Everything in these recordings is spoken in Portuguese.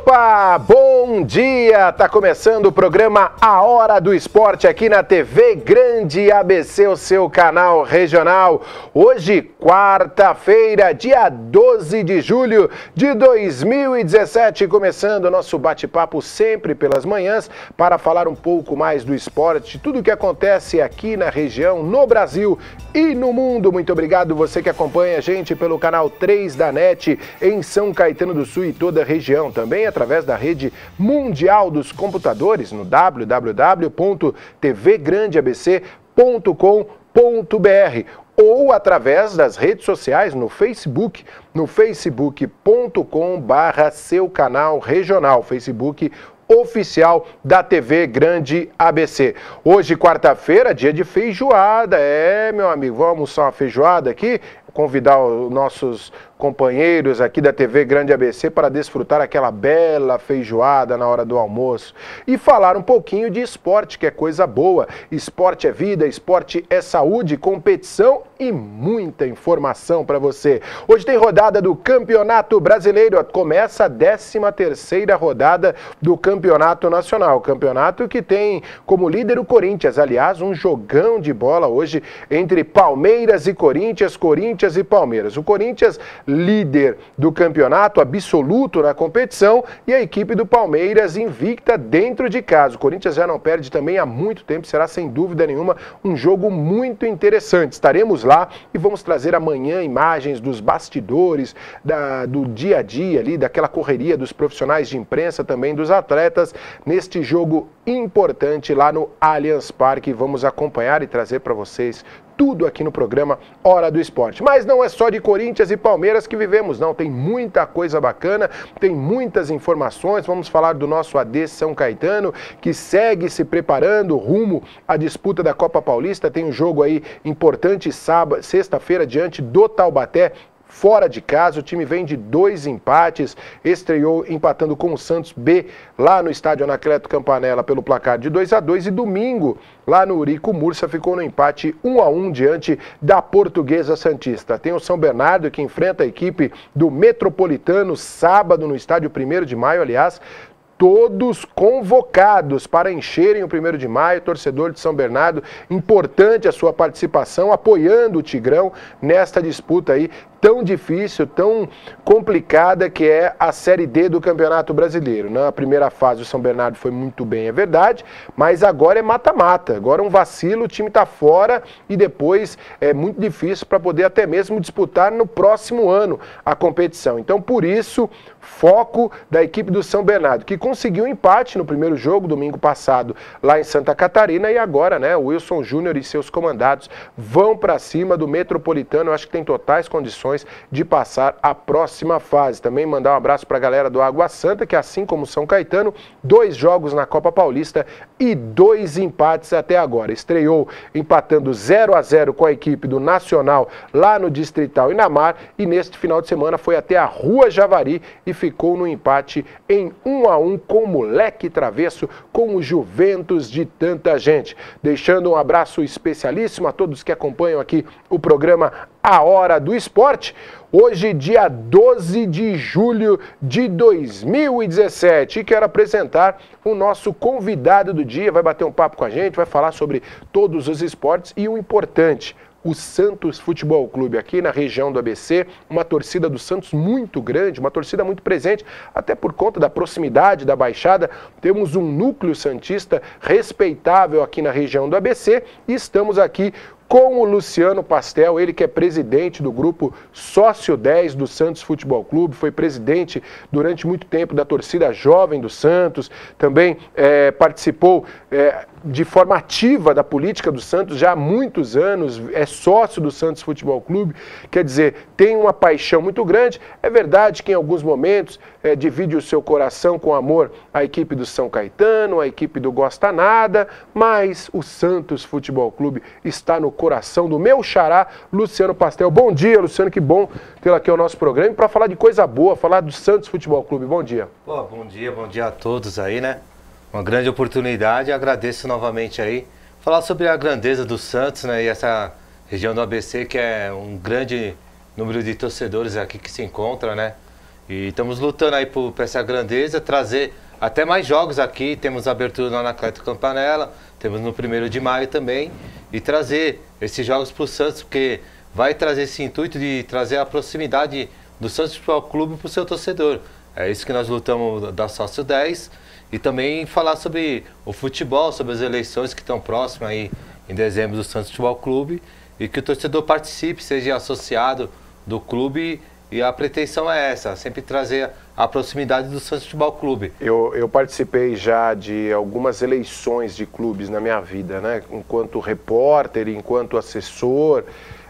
Opa, bom dia! Tá começando o programa A Hora do Esporte aqui na TV Grande ABC, o seu canal regional. Hoje, quarta-feira, dia 12 de julho de 2017, começando o nosso bate-papo sempre pelas manhãs para falar um pouco mais do esporte, tudo o que acontece aqui na região, no Brasil e no mundo. Muito obrigado você que acompanha a gente pelo canal 3 da NET em São Caetano do Sul e toda a região, também através da rede mundial dos computadores no www.tvgrandeabc.com.br ou através das redes sociais no Facebook, no facebook.com/seu canal regional, Facebook oficial da TV Grande ABC. Hoje, quarta-feira, dia de feijoada. Meu amigo, vamos almoçar uma feijoada aqui? Convidar os nossos companheiros aqui da TV Grande ABC para desfrutar aquela bela feijoada na hora do almoço e falar um pouquinho de esporte, que é coisa boa. Esporte é vida, esporte é saúde, competição e muita informação para você. Hoje tem rodada do Campeonato Brasileiro, começa a 13ª rodada do Campeonato Nacional, campeonato que tem como líder o Corinthians, aliás, um jogão de bola hoje entre Palmeiras e Corinthians, Corinthians e Palmeiras. O Corinthians líder do campeonato, absoluto na competição, e a equipe do Palmeiras invicta dentro de casa. O Corinthians já não perde também há muito tempo, será sem dúvida nenhuma um jogo muito interessante. Estaremos lá e vamos trazer amanhã imagens dos bastidores, do dia a dia ali, daquela correria dos profissionais de imprensa, também dos atletas, neste jogo importante lá no Allianz Parque. Vamos acompanhar e trazer para vocês tudo aqui no programa Hora do Esporte. Mas não é só de Corinthians e Palmeiras que vivemos, não. Tem muita coisa bacana, tem muitas informações. Vamos falar do nosso AD São Caetano, que segue se preparando rumo à disputa da Copa Paulista. Tem um jogo aí importante sexta-feira diante do Taubaté, fora de casa. O time vem de 2 empates, estreou empatando com o Santos B lá no estádio Anacleto Campanella pelo placar de 2-2 e domingo lá no Eurico Mursa ficou no empate 1-1 diante da Portuguesa Santista. Tem o São Bernardo que enfrenta a equipe do Metropolitano sábado no estádio 1º de Maio, aliás, todos convocados para encherem o 1º de Maio, torcedor de São Bernardo, importante a sua participação, apoiando o Tigrão nesta disputa aí tão difícil, tão complicada que é a Série D do Campeonato Brasileiro. Na primeira fase o São Bernardo foi muito bem, é verdade, mas agora é mata-mata, agora é um vacilo, o time está fora e depois é muito difícil para poder até mesmo disputar no próximo ano a competição. Então, por isso, foco da equipe do São Bernardo, que conseguiu um empate no primeiro jogo, domingo passado, lá em Santa Catarina, e agora, né, o Wilson Júnior e seus comandados vão para cima do Metropolitano. Eu acho que tem totais condições de passar a próxima fase. Também mandar um abraço para a galera do Água Santa, que assim como São Caetano, 2 jogos na Copa Paulista e 2 empates até agora. Estreou empatando 0-0 com a equipe do Nacional lá no Distrital Inamar e neste final de semana foi até a Rua Javari e ficou no empate em 1-1 com o Moleque Travesso, com o Juventus de tanta gente. Deixando um abraço especialíssimo a todos que acompanham aqui o programa A Hora do Esporte. Hoje, dia 12 de julho de 2017, e quero apresentar o nosso convidado do dia, vai bater um papo com a gente, vai falar sobre todos os esportes e o importante, o Santos Futebol Clube, aqui na região do ABC, uma torcida do Santos muito grande, uma torcida muito presente, até por conta da proximidade da Baixada. Temos um núcleo santista respeitável aqui na região do ABC e estamos aqui com o Luciano Pastel, ele que é presidente do grupo Sócio 10 do Santos Futebol Clube, foi presidente durante muito tempo da torcida jovem do Santos, também participou de forma ativa da política do Santos já há muitos anos, é sócio do Santos Futebol Clube, quer dizer, tem uma paixão muito grande. É verdade que em alguns momentos divide o seu coração com amor a equipe do São Caetano, a equipe do Gosta Nada, mas o Santos Futebol Clube está no coração do meu xará, Luciano Pastel. Bom dia, Luciano, que bom tê-lo aqui ao nosso programa para falar de coisa boa, falar do Santos Futebol Clube. Bom dia. Pô, bom dia a todos aí, né? Uma grande oportunidade, agradeço novamente aí. Falar sobre a grandeza do Santos, né? E essa região do ABC, que é um grande número de torcedores aqui que se encontra, né? E estamos lutando aí por essa grandeza, trazer até mais jogos aqui. Temos abertura lá na Atlético Campanella, temos no 1º de maio também. E trazer esses jogos para o Santos, porque vai trazer esse intuito de trazer a proximidade do Santos Futebol Clube para o seu torcedor. É isso que nós lutamos da Sócio 10. E também falar sobre o futebol, sobre as eleições que estão próximas aí em dezembro do Santos Futebol Clube. E que o torcedor participe, seja associado do clube. E a pretensão é essa, sempre trazer a proximidade do Santos Futebol Clube. Eu participei já de algumas eleições de clubes na minha vida, né? Enquanto repórter, enquanto assessor.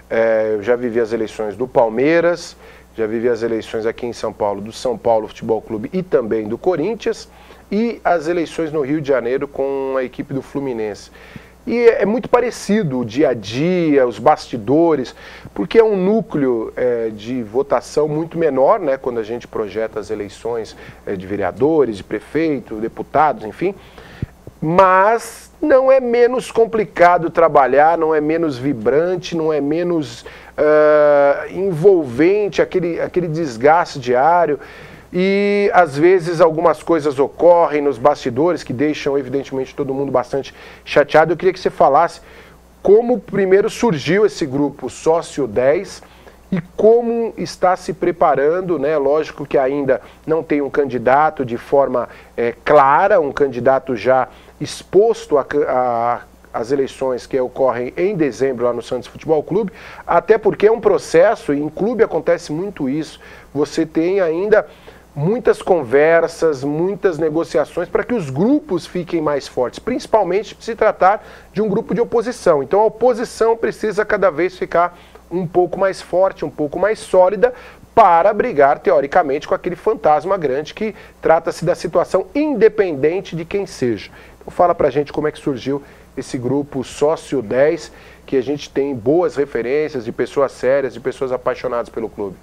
Eu já vivi as eleições do Palmeiras, já vivi as eleições aqui em São Paulo, do São Paulo Futebol Clube e também do Corinthians. E as eleições no Rio de Janeiro com a equipe do Fluminense. E é muito parecido o dia a dia, os bastidores, porque é um núcleo de votação muito menor, né, quando a gente projeta as eleições de vereadores, de prefeito, deputados, enfim. Mas não é menos complicado trabalhar, não é menos vibrante, não é menos envolvente, aquele desgaste diário. E às vezes algumas coisas ocorrem nos bastidores que deixam evidentemente todo mundo bastante chateado. Eu queria que você falasse como primeiro surgiu esse grupo Sócio 10 e como está se preparando, né? Lógico que ainda não tem um candidato de forma clara, um candidato já exposto às eleições que ocorrem em dezembro lá no Santos Futebol Clube, até porque é um processo, e em clube acontece muito isso, você tem ainda muitas conversas, muitas negociações para que os grupos fiquem mais fortes, principalmente se tratar de um grupo de oposição. Então a oposição precisa cada vez ficar um pouco mais forte, um pouco mais sólida para brigar, teoricamente, com aquele fantasma grande que trata-se da situação independente de quem seja. Então fala pra gente como é que surgiu esse grupo Sócio 10, que a gente tem boas referências de pessoas sérias, de pessoas apaixonadas pelo clube.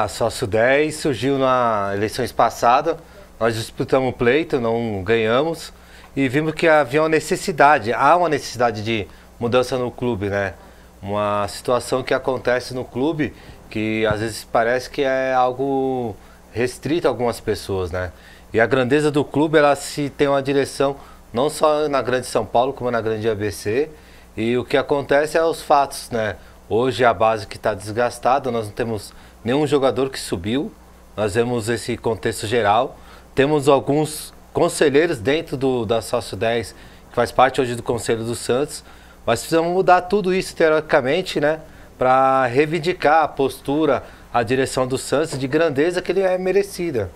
Sócio 10 surgiu nas eleições passadas, nós disputamos o pleito, não ganhamos, e vimos que havia uma necessidade, há uma necessidade de mudança no clube, né? Uma situação que acontece no clube que às vezes parece que é algo restrito a algumas pessoas, né? E a grandeza do clube, ela se tem uma direção não só na Grande São Paulo, como na Grande ABC, e o que acontece é os fatos, né? Hoje a base que está desgastada, nós não temos nenhum jogador que subiu, nós vemos esse contexto geral, temos alguns conselheiros dentro da Sócio 10, que faz parte hoje do Conselho do Santos, mas precisamos mudar tudo isso teoricamente, né, para reivindicar a postura, a direção do Santos de grandeza que ele é merecida.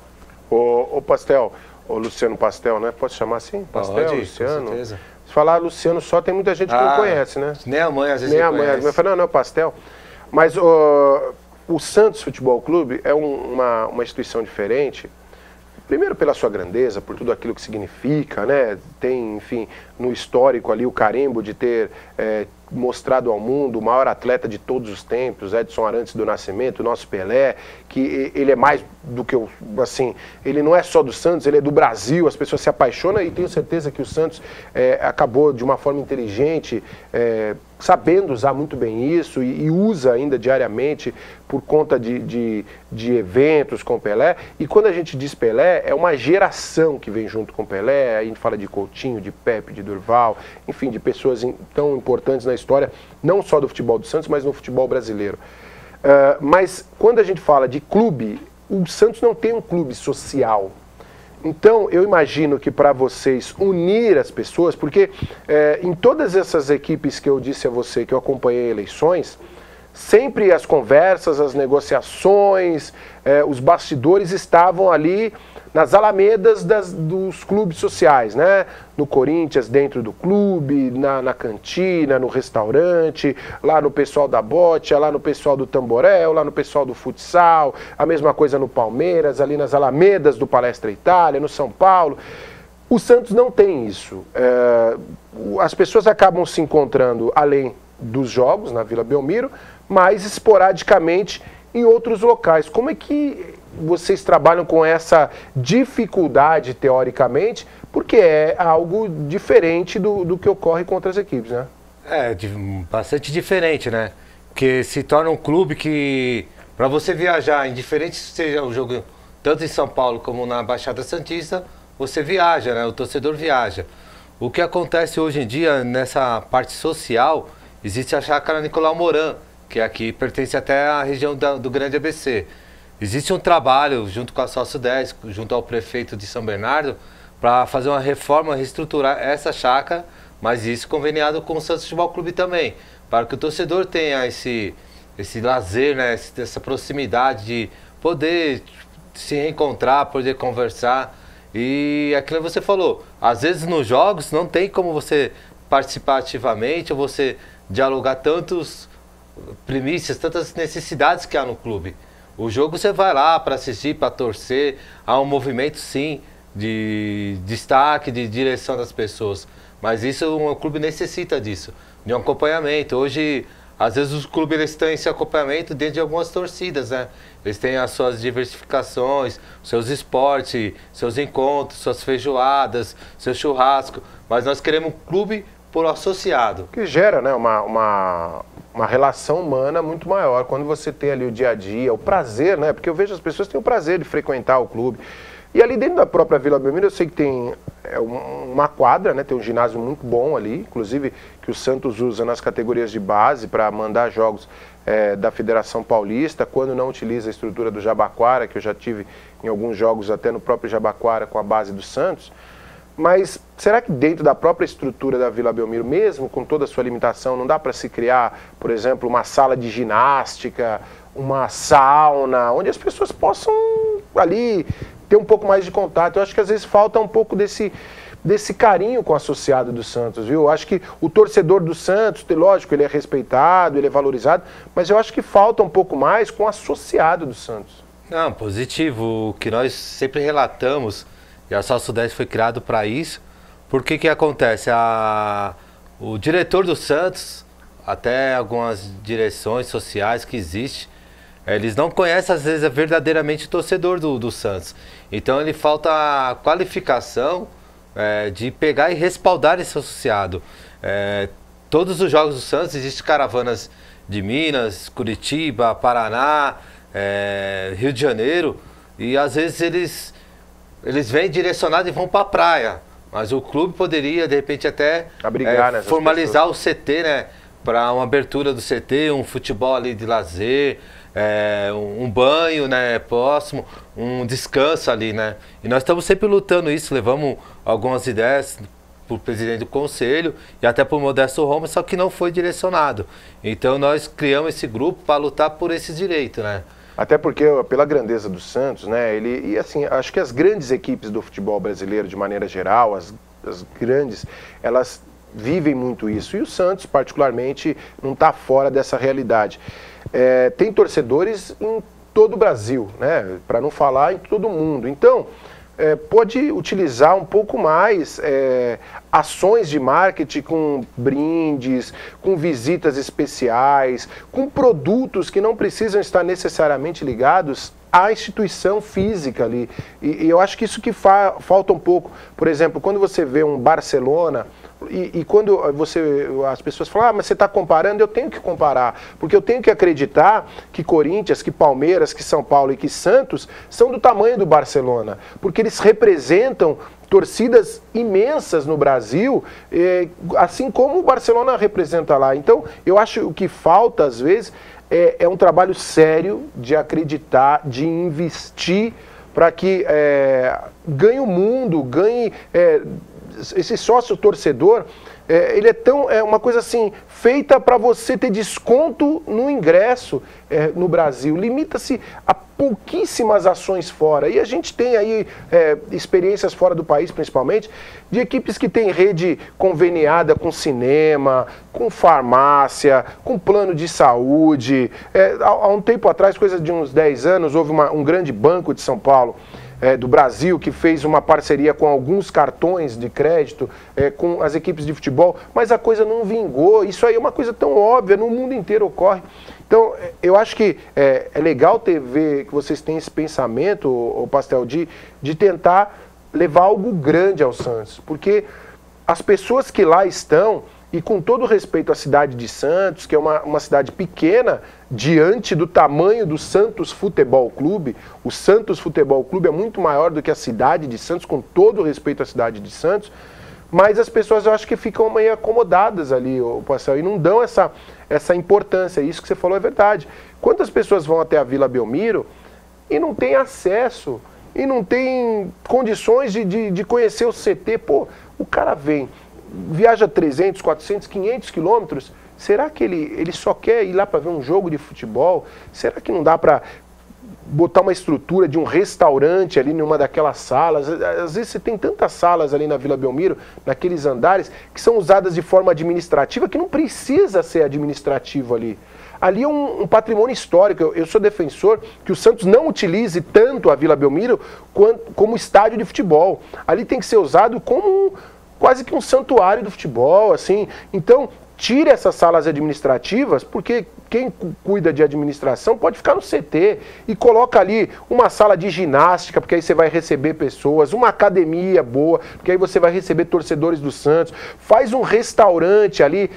Ô Pastel, ô Luciano Pastel, né? Posso chamar assim? Pastel, Pode, Luciano? com certeza. Se falar Luciano só, tem muita gente que não conhece, né? Nem a mãe às vezes nem a mãe. Eu falo, não, Pastel. Mas o Santos Futebol Clube é uma instituição diferente. Primeiro pela sua grandeza, por tudo aquilo que significa, né? Tem, enfim, no histórico ali o carimbo de ter mostrado ao mundo o maior atleta de todos os tempos, Edson Arantes do Nascimento, o nosso Pelé, que ele é mais do que assim, ele não é só do Santos, ele é do Brasil, as pessoas se apaixonam e tenho certeza que o Santos acabou de uma forma inteligente, sabendo usar muito bem isso e usa ainda diariamente por conta de eventos com Pelé. E quando a gente diz Pelé, é uma geração que vem junto com Pelé, a gente fala de Coutinho, de Pepe, de Durval, enfim, de pessoas tão importantes na história, não só do futebol do Santos, mas no futebol brasileiro. Mas quando a gente fala de clube, o Santos não tem um clube social. Então, eu imagino que para vocês unir as pessoas, porque em todas essas equipes que eu disse a você, que eu acompanhei eleições, sempre as conversas, as negociações, os bastidores estavam ali nas alamedas dos clubes sociais, né? No Corinthians, dentro do clube, na cantina, no restaurante, lá no pessoal da bote, lá no pessoal do tamborel, lá no pessoal do futsal, a mesma coisa no Palmeiras, ali nas alamedas do Palestra Itália, no São Paulo. O Santos não tem isso. As pessoas acabam se encontrando além dos jogos, na Vila Belmiro, mas esporadicamente em outros locais. Como é que vocês trabalham com essa dificuldade, teoricamente, porque é algo diferente do que ocorre com outras equipes, né? Bastante diferente, né? Porque se torna um clube que, para você viajar, indiferente se seja o jogo tanto em São Paulo como na Baixada Santista, você viaja, né? O torcedor viaja. O que acontece hoje em dia nessa parte social, existe a chácara Nicolau Moran, que aqui pertence até à região do Grande ABC. Existe um trabalho junto com a Sócio 10, junto ao prefeito de São Bernardo, para fazer uma reforma, reestruturar essa chácara, mas isso conveniado com o Santos Futebol Clube também, para que o torcedor tenha esse lazer, né? Essa proximidade de poder se reencontrar, poder conversar. E aquilo que você falou, às vezes nos jogos não tem como você participar ativamente ou você dialogar tantas primícias, tantas necessidades que há no clube. O jogo você vai lá para assistir, para torcer, há um movimento sim de destaque, de direção das pessoas. Mas isso, o clube necessita disso, de um acompanhamento. Hoje, às vezes os clubes eles têm esse acompanhamento dentro de algumas torcidas, né? Eles têm as suas diversificações, seus esportes, seus encontros, suas feijoadas, seu churrasco. Mas nós queremos um clube por associado. Que gera, né, uma relação humana muito maior. Quando você tem ali o dia a dia, o prazer, né? Porque eu vejo as pessoas têm o prazer de frequentar o clube. E ali dentro da própria Vila Belmiro, eu sei que tem uma quadra, né? Tem um ginásio muito bom ali, inclusive que o Santos usa nas categorias de base para mandar jogos da Federação Paulista, quando não utiliza a estrutura do Jabaquara, que eu já tive em alguns jogos até no próprio Jabaquara com a base do Santos. Mas será que dentro da própria estrutura da Vila Belmiro, mesmo com toda a sua limitação, não dá para se criar, por exemplo, uma sala de ginástica, uma sauna, onde as pessoas possam ali ter um pouco mais de contato? Eu acho que às vezes falta um pouco desse carinho com o associado do Santos, viu? Eu acho que o torcedor do Santos, lógico, ele é respeitado, ele é valorizado, mas eu acho que falta um pouco mais com o associado do Santos. Não, positivo. O que nós sempre relatamos, e a Sócio 10 foi criado para isso, porque que acontece? O diretor do Santos, até algumas direções sociais que existem, eles não conhecem, às vezes, verdadeiramente o torcedor do Santos. Então, ele falta a qualificação de pegar e respaldar esse associado. Todos os jogos do Santos, existem caravanas de Minas, Curitiba, Paraná, Rio de Janeiro, e às vezes eles vêm direcionados e vão para a praia. Mas o clube poderia, de repente, até formalizar pessoas. O CT, né? Para uma abertura do CT, um futebol ali de lazer, um banho, né, próximo, um descanso ali, né? E nós estamos sempre lutando isso, levamos algumas ideias para o presidente do conselho e até para o Modesto Roma, só que não foi direcionado. Então nós criamos esse grupo para lutar por esses direitos, né? Até porque, pela grandeza do Santos, né, e assim, acho que as grandes equipes do futebol brasileiro, de maneira geral, as grandes, elas vivem muito isso. E o Santos, particularmente, não está fora dessa realidade. Tem torcedores em todo o Brasil, né, para não falar em todo o mundo. Então, pode utilizar um pouco mais ações de marketing com brindes, com visitas especiais, com produtos que não precisam estar necessariamente ligados à instituição física ali. E eu acho que isso que falta um pouco. Por exemplo, quando você vê um Barcelona, e quando as pessoas falam, mas você está comparando, eu tenho que comparar, porque eu tenho que acreditar que Corinthians, que Palmeiras, que São Paulo e que Santos são do tamanho do Barcelona, porque eles representam torcidas imensas no Brasil, assim como o Barcelona representa lá. Então, eu acho que o que falta, às vezes, é um trabalho sério de acreditar, de investir para que ganhe o mundo, ganhe... esse sócio torcedor, ele é uma coisa assim, feita para você ter desconto no ingresso no Brasil. Limita-se a pouquíssimas ações fora. E a gente tem aí experiências fora do país, principalmente, de equipes que têm rede conveniada com cinema, com farmácia, com plano de saúde. Há um tempo atrás, coisa de uns 10 anos, houve um grande banco de São Paulo, do Brasil, que fez uma parceria com alguns cartões de crédito, com as equipes de futebol, mas a coisa não vingou. Isso aí é uma coisa tão óbvia, no mundo inteiro ocorre. Então, eu acho que é legal ver que vocês têm esse pensamento, o Pastel, de tentar levar algo grande ao Santos, porque as pessoas que lá estão, e com todo respeito à cidade de Santos, que é uma cidade pequena, diante do tamanho do Santos Futebol Clube, o Santos Futebol Clube é muito maior do que a cidade de Santos, com todo respeito à cidade de Santos, mas as pessoas eu acho que ficam meio acomodadas ali, Marcel, e não dão essa importância. Isso que você falou é verdade. Quantas pessoas vão até a Vila Belmiro e não tem acesso, e não tem condições de conhecer o CT? Pô, o cara vem, viaja 300, 400, 500 quilômetros, será que ele só quer ir lá para ver um jogo de futebol? Será que não dá para botar uma estrutura de um restaurante ali numa daquelas salas? Às vezes você tem tantas salas ali na Vila Belmiro, naqueles andares, que são usadas de forma administrativa, que não precisa ser administrativo ali. Ali é um patrimônio histórico. Eu sou defensor que o Santos não utilize tanto a Vila Belmiro como estádio de futebol. Ali tem que ser usado como quase que um santuário do futebol, assim. Então, tire essas salas administrativas, porque quem cuida de administração pode ficar no CT e coloca ali uma sala de ginástica, porque aí você vai receber pessoas, uma academia boa, porque aí você vai receber torcedores do Santos, faz um restaurante ali,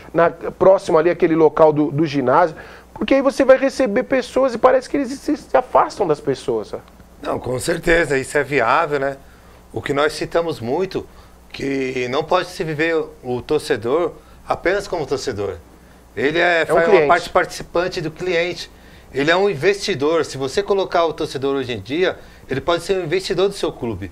próximo ali àquele local do ginásio, porque aí você vai receber pessoas e parece que eles se afastam das pessoas. Sabe? Não, com certeza, isso é viável, né? O que nós citamos muito, que não pode se viver o torcedor apenas como torcedor. Ele faz uma parte participante do cliente. Ele é um investidor. Se você colocar o torcedor hoje em dia, ele pode ser um investidor do seu clube.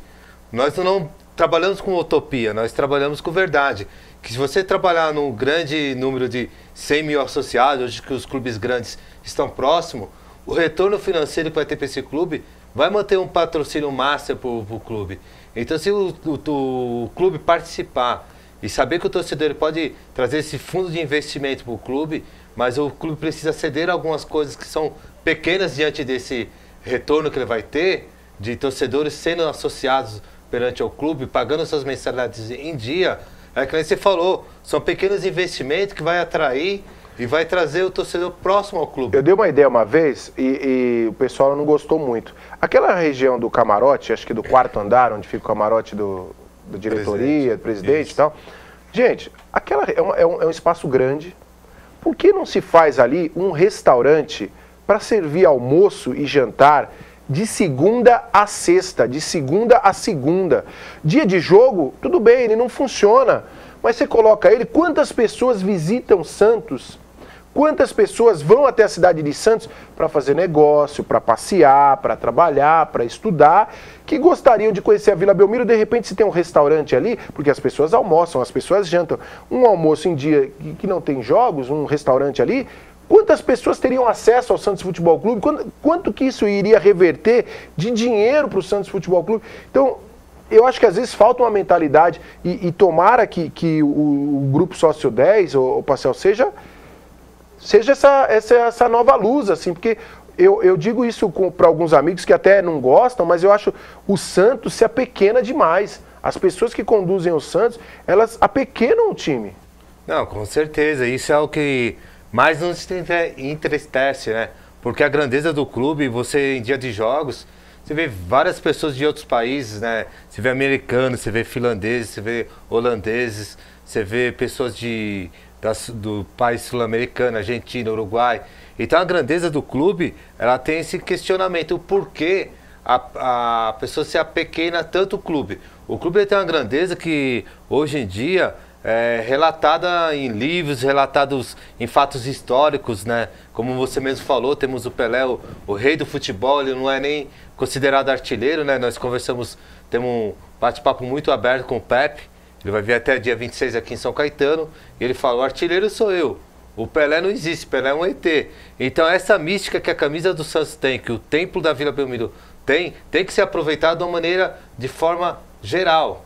Nós não trabalhamos com utopia, nós trabalhamos com verdade. Que se você trabalhar num grande número de 100 mil associados, hoje que os clubes grandes estão próximos, o retorno financeiro que vai ter para esse clube vai manter um patrocínio master para o clube. Então, se o clube participar e saber que o torcedor pode trazer esse fundo de investimento para o clube, mas o clube precisa ceder algumas coisas que são pequenas diante desse retorno que ele vai ter, de torcedores sendo associados perante ao clube, pagando suas mensalidades em dia, é que você falou, são pequenos investimentos que vai atrair e vai trazer o torcedor próximo ao clube. Eu dei uma ideia uma vez e o pessoal não gostou muito. Aquela região do camarote, acho que do quarto andar, onde fica o camarote da diretoria, do presidente e tal. Gente, aquela é um espaço grande. Por que não se faz ali um restaurante para servir almoço e jantar de segunda a sexta, de segunda a segunda? Dia de jogo, tudo bem, ele não funciona. Mas você coloca ele, quantas pessoas visitam Santos? Quantas pessoas vão até a cidade de Santos para fazer negócio, para passear, para trabalhar, para estudar, que gostariam de conhecer a Vila Belmiro? De repente, se tem um restaurante ali, porque as pessoas almoçam, as pessoas jantam. Um almoço em dia que não tem jogos, um restaurante ali, quantas pessoas teriam acesso ao Santos Futebol Clube? Quanto que isso iria reverter de dinheiro para o Santos Futebol Clube? Então, eu acho que às vezes falta uma mentalidade e tomara que o Grupo Sócio 10, o Marcel, seja essa nova luz, assim, porque eu digo isso para alguns amigos que até não gostam, mas eu acho o Santos se apequena demais. As pessoas que conduzem o Santos, elas apequenam o time. Não, com certeza, isso é o que mais nos entristece, né? Porque a grandeza do clube, você em dia de jogos, você vê várias pessoas de outros países, né? Você vê americanos, você vê finlandeses, você vê holandeses, você vê pessoas do país sul-americano, Argentina, Uruguai. Então a grandeza do clube, ela tem esse questionamento, o porquê a pessoa se apequena tanto o clube. O clube tem uma grandeza que hoje em dia é relatada em livros, relatados em fatos históricos, né? Como você mesmo falou, temos o Pelé, o rei do futebol, ele não é nem considerado artilheiro, né? Nós conversamos, temos um bate-papo muito aberto com o Pepe. Ele vai vir até dia 26 aqui em São Caetano, e ele fala, o artilheiro sou eu, o Pelé não existe, Pelé é um ET. Então essa mística que a camisa do Santos tem, que o templo da Vila Belmiro tem que ser aproveitado de forma geral.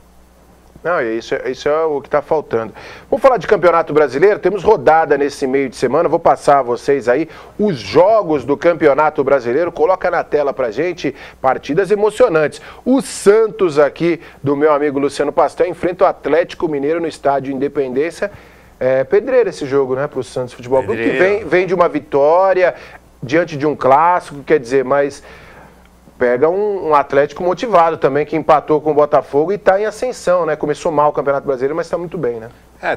Não, isso é o que está faltando. Vamos falar de Campeonato Brasileiro, temos rodada nesse meio de semana, vou passar a vocês aí os jogos do Campeonato Brasileiro, coloca na tela pra gente, partidas emocionantes. O Santos aqui, do meu amigo Luciano Pastel, enfrenta o Atlético Mineiro no estádio Independência. É pedreira esse jogo, né, pro Santos Futebol Clube, que vem de uma vitória diante de um clássico, quer dizer, mas pega um Atlético motivado também, que empatou com o Botafogo e está em ascensão, né? Começou mal o Campeonato Brasileiro, mas está muito bem, né?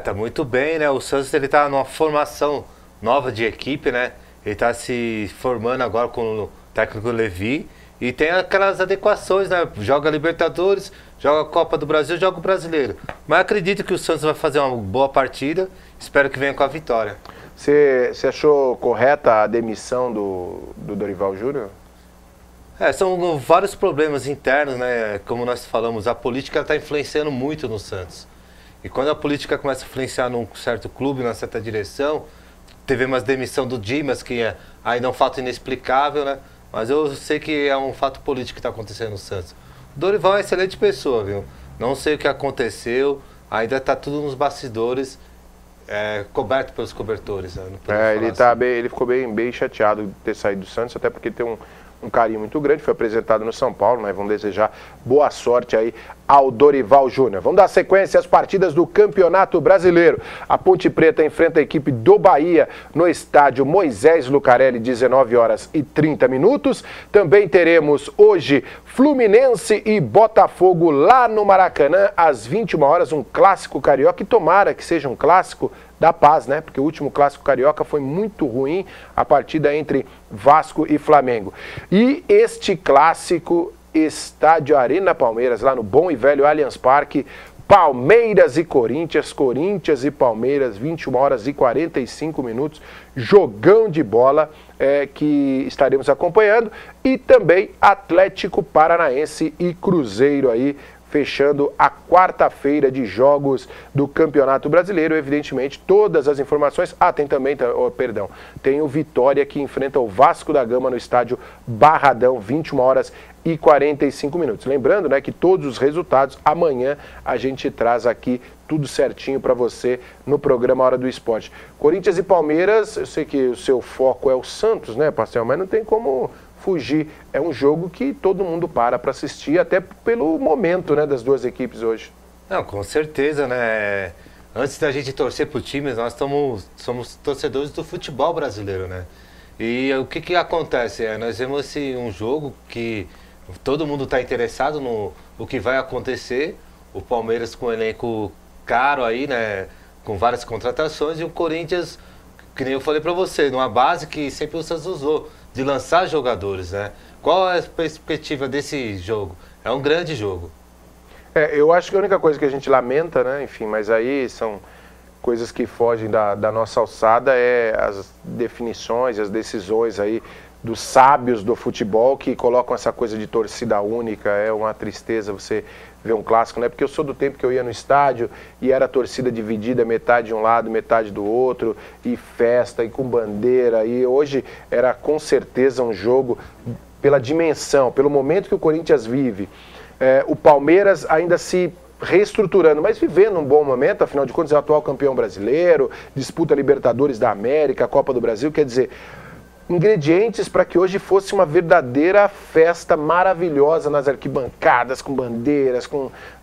Tá muito bem, né? O Santos, ele tá numa formação nova de equipe, né? Ele tá se formando agora com o técnico Levi e tem aquelas adequações, né? Joga Libertadores, joga Copa do Brasil, joga o Brasileiro. Mas acredito que o Santos vai fazer uma boa partida, espero que venha com a vitória. Você achou correta a demissão do Dorival Júnior? São vários problemas internos, né? Como nós falamos, a política está influenciando muito no Santos. E quando a política começa a influenciar num certo clube, numa certa direção, teve uma demissão do Dimas, que ainda é um fato inexplicável, né? Mas eu sei que é um fato político que está acontecendo no Santos. O Dorival é uma excelente pessoa, viu? Não sei o que aconteceu, ainda está tudo nos bastidores, coberto pelos cobertores. Né? Ele ficou bem chateado de ter saído do Santos, até porque tem um carinho muito grande, foi apresentado no São Paulo, né? Vamos desejar boa sorte aí ao Dorival Júnior. Vamos dar sequência às partidas do Campeonato Brasileiro. A Ponte Preta enfrenta a equipe do Bahia no estádio Moisés Lucarelli, 19h30. Também teremos hoje Fluminense e Botafogo lá no Maracanã, às 21h, um clássico carioca, e tomara que seja um clássico da paz, né? Porque o último clássico carioca foi muito ruim, a partida entre Vasco e Flamengo. E este clássico, estádio Arena Palmeiras, lá no bom e velho Allianz Parque, Palmeiras e Corinthians, Corinthians e Palmeiras, 21h45, jogão de bola que estaremos acompanhando, e também Atlético Paranaense e Cruzeiro aí, fechando a quarta-feira de jogos do Campeonato Brasileiro. Evidentemente, todas as informações... tem também, tem o Vitória que enfrenta o Vasco da Gama no estádio Barradão, 21h45. Lembrando, né, que todos os resultados, amanhã a gente traz aqui tudo certinho para você no programa Hora do Esporte. Corinthians e Palmeiras, eu sei que o seu foco é o Santos, né, Pastel, mas não tem como fugir. É um jogo que todo mundo para assistir, até pelo momento, né, das duas equipes hoje. Não, com certeza, né? Antes da gente torcer para o time, nós somos torcedores do futebol brasileiro, né? E o que acontece? Nós vemos um jogo que todo mundo está interessado no que vai acontecer. O Palmeiras com um elenco caro aí, né? Com várias contratações, e o Corinthians, que nem eu falei para você, numa base que sempre o Santos usou, de lançar jogadores, né? Qual é a perspectiva desse jogo? É um grande jogo. Eu acho que a única coisa que a gente lamenta, né? Enfim, mas aí são coisas que fogem da nossa alçada, as definições, as decisões aí dos sábios do futebol que colocam essa coisa de torcida única. É uma tristeza você ver um clássico, né? Porque eu sou do tempo que eu ia no estádio e era torcida dividida, metade de um lado, metade do outro, e festa, e com bandeira, e hoje era com certeza um jogo pela dimensão, pelo momento que o Corinthians vive. O Palmeiras ainda se reestruturando, mas vivendo um bom momento, afinal de contas é o atual campeão brasileiro, disputa Libertadores da América, Copa do Brasil, quer dizer, ingredientes para que hoje fosse uma verdadeira festa maravilhosa nas arquibancadas, com bandeiras,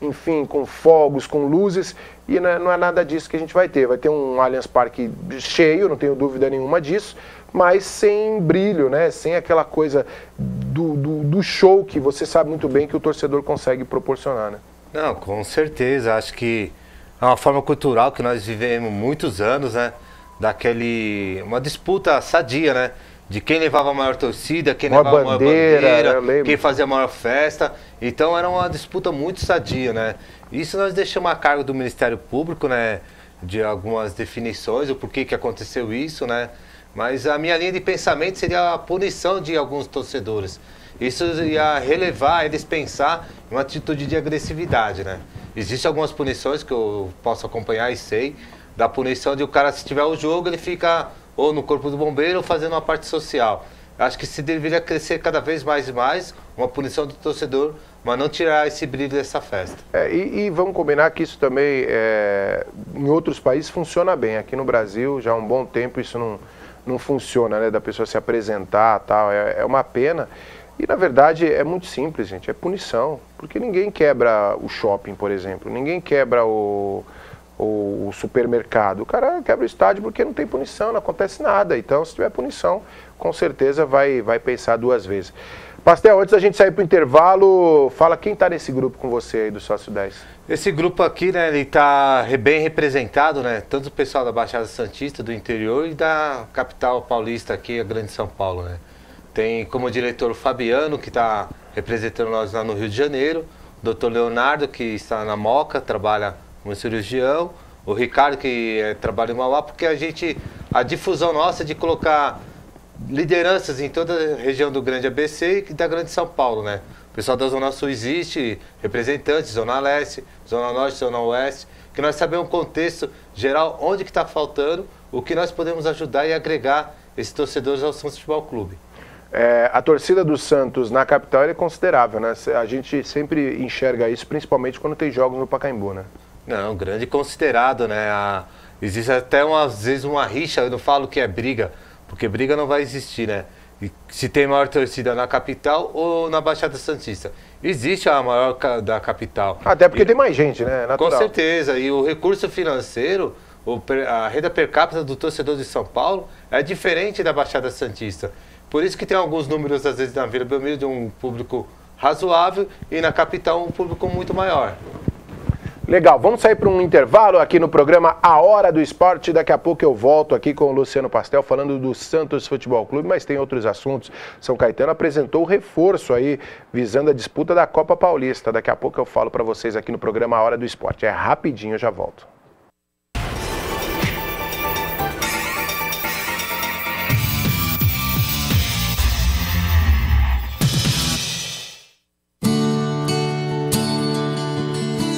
enfim, com fogos, com luzes, e não é nada disso que a gente vai ter. Vai ter um Allianz Parque cheio, não tenho dúvida nenhuma disso, mas sem brilho, né? Sem aquela coisa do show que você sabe muito bem que o torcedor consegue proporcionar, né? Não, com certeza. Acho que é uma forma cultural que nós vivemos muitos anos, né? Uma disputa sadia, né? De quem levava a maior torcida, quem levava a maior bandeira, quem fazia a maior festa. Então era uma disputa muito sadia, né? Isso nós deixamos a cargo do Ministério Público, né? De algumas definições, o porquê que aconteceu isso, né? Mas a minha linha de pensamento seria a punição de alguns torcedores. Isso ia relevar eles pensar em uma atitude de agressividade, né? Existem algumas punições que eu posso acompanhar e sei, da punição de o cara, se tiver o jogo, ele fica ou no corpo do bombeiro ou fazendo uma parte social. Acho que se deveria crescer cada vez mais e mais uma punição do torcedor, mas não tirar esse brilho dessa festa. E vamos combinar que isso também, em outros países, funciona bem. Aqui no Brasil, já há um bom tempo, isso não funciona, né? Da pessoa se apresentar, tal. É uma pena. E, na verdade, é muito simples, gente. É punição. Porque ninguém quebra o shopping, por exemplo. Ninguém quebra o supermercado. O cara quebra o estádio porque não tem punição, não acontece nada. Então, se tiver punição, com certeza vai pensar duas vezes. Pastel, antes da gente sair para o intervalo, fala quem está nesse grupo com você aí do Sócio 10. Esse grupo aqui, né, ele está bem representado, né? Tanto o pessoal da Baixada Santista, do interior, e da capital paulista aqui, a Grande São Paulo, né? Tem como diretor o Fabiano, que está representando nós lá no Rio de Janeiro, o Dr. Leonardo, que está na Moca, trabalha como cirurgião, o Ricardo, que trabalha em Mauá, porque a difusão nossa é de colocar lideranças em toda a região do Grande ABC e da Grande São Paulo, né? O pessoal da Zona Sul existe, representantes, Zona Leste, Zona Norte, Zona Oeste, que nós sabemos o contexto geral, onde que está faltando, o que nós podemos ajudar e agregar esses torcedores ao Santos Futebol Clube. A torcida do Santos na capital é considerável, né? A gente sempre enxerga isso, principalmente quando tem jogos no Pacaembu, né? Não, grande considerado, né? Existe até às vezes uma rixa, eu não falo que é briga, porque briga não vai existir, né? E se tem maior torcida na capital ou na Baixada Santista. Existe a maior da capital. Até porque tem mais gente, né? Natural. Com certeza. E o recurso financeiro, a renda per capita do torcedor de São Paulo é diferente da Baixada Santista. Por isso que tem alguns números, às vezes, na Vila Belmiro de um público razoável e na capital um público muito maior. Legal, vamos sair para um intervalo aqui no programa A Hora do Esporte. Daqui a pouco eu volto aqui com o Luciano Pastel falando do Santos Futebol Clube, mas tem outros assuntos. São Caetano apresentou o reforço aí, visando a disputa da Copa Paulista. Daqui a pouco eu falo para vocês aqui no programa A Hora do Esporte. É rapidinho, eu já volto.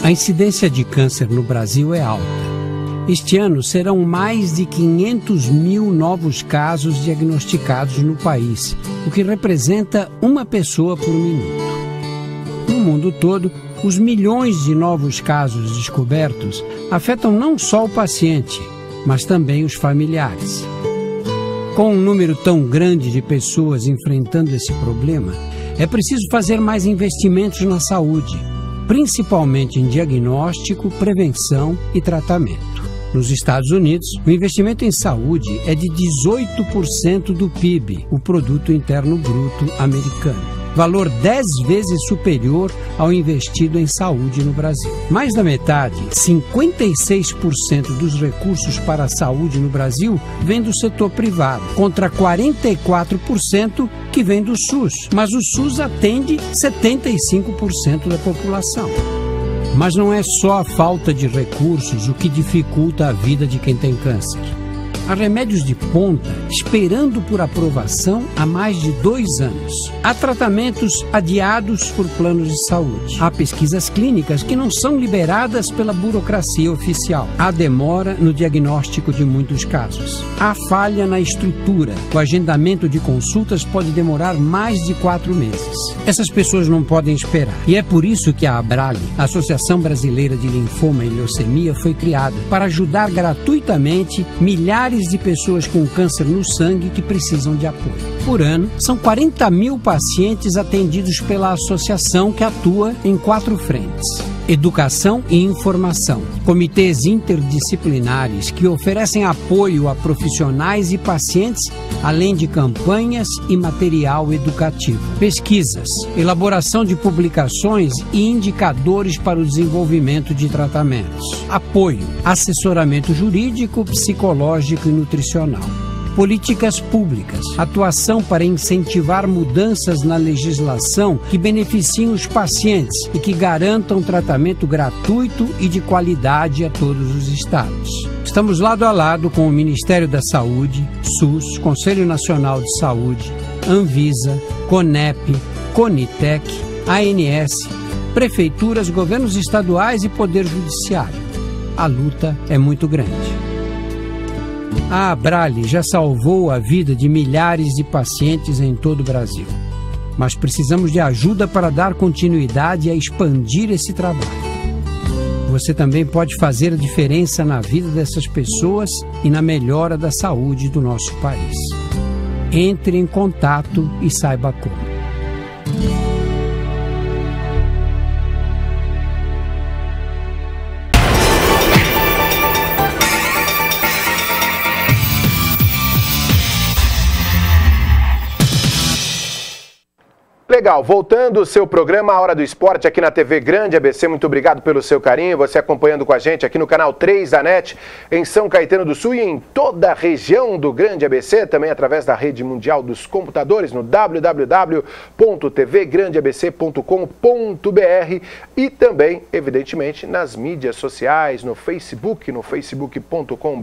A incidência de câncer no Brasil é alta. Este ano serão mais de 500 mil novos casos diagnosticados no país, o que representa uma pessoa por minuto. No mundo todo, os milhões de novos casos descobertos afetam não só o paciente, mas também os familiares. Com um número tão grande de pessoas enfrentando esse problema, é preciso fazer mais investimentos na saúde, principalmente em diagnóstico, prevenção e tratamento. Nos Estados Unidos, o investimento em saúde é de 18% do PIB, o Produto Interno Bruto americano. Valor 10 vezes superior ao investido em saúde no Brasil. Mais da metade, 56% dos recursos para a saúde no Brasil vem do setor privado, contra 44% que vem do SUS. Mas o SUS atende 75% da população. Mas não é só a falta de recursos o que dificulta a vida de quem tem câncer. Há remédios de ponta esperando por aprovação há mais de 2 anos. Há tratamentos adiados por planos de saúde. Há pesquisas clínicas que não são liberadas pela burocracia oficial. Há demora no diagnóstico de muitos casos. Há falha na estrutura. O agendamento de consultas pode demorar mais de 4 meses. Essas pessoas não podem esperar. E é por isso que a ABRALI, a Associação Brasileira de Linfoma e Leucemia, foi criada para ajudar gratuitamente milhares de pessoas com câncer no sangue que precisam de apoio. Por ano, são 40 mil pacientes atendidos pela associação, que atua em 4 frentes: educação e informação, comitês interdisciplinares que oferecem apoio a profissionais e pacientes, além de campanhas e material educativo, pesquisas, elaboração de publicações e indicadores para o desenvolvimento de tratamentos, apoio, assessoramento jurídico, psicológico e nutricional. Políticas públicas, atuação para incentivar mudanças na legislação que beneficiem os pacientes e que garantam tratamento gratuito e de qualidade a todos os estados. Estamos lado a lado com o Ministério da Saúde, SUS, Conselho Nacional de Saúde, Anvisa, CONEP, CONITEC, ANS, prefeituras, governos estaduais e Poder Judiciário. A luta é muito grande. A ABRALI já salvou a vida de milhares de pacientes em todo o Brasil. Mas precisamos de ajuda para dar continuidade a expandir esse trabalho. Você também pode fazer a diferença na vida dessas pessoas e na melhora da saúde do nosso país. Entre em contato e saiba como. Legal, voltando o seu programa, A Hora do Esporte, aqui na TV Grande ABC, muito obrigado pelo seu carinho, você acompanhando com a gente aqui no canal 3 da NET, em São Caetano do Sul e em toda a região do Grande ABC, também através da rede mundial dos computadores, no www.tvgrandeabc.com.br e também, evidentemente, nas mídias sociais, no Facebook, no facebook.com/,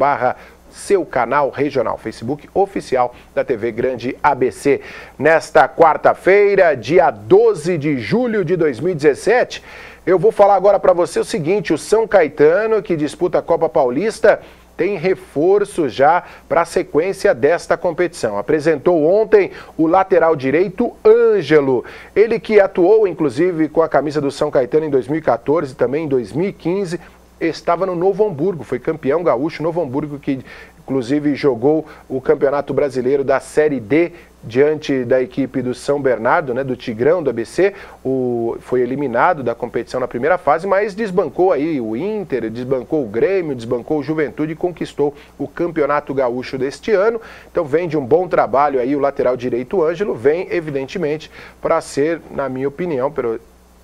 seu canal regional, Facebook oficial da TV Grande ABC. Nesta quarta-feira, dia 12 de julho de 2017, eu vou falar agora para você o seguinte: o São Caetano, que disputa a Copa Paulista, tem reforço já para a sequência desta competição. Apresentou ontem o lateral direito Ângelo, ele que atuou inclusive com a camisa do São Caetano em 2014 e também em 2015, estava no Novo Hamburgo, foi campeão gaúcho. Novo Hamburgo que inclusive jogou o Campeonato Brasileiro da Série D diante da equipe do São Bernardo, né, do Tigrão do ABC. Foi eliminado da competição na primeira fase, mas desbancou aí o Inter, desbancou o Grêmio, desbancou o Juventude e conquistou o Campeonato Gaúcho deste ano. Então vem de um bom trabalho aí o lateral direito Ângelo, vem evidentemente para ser, na minha opinião,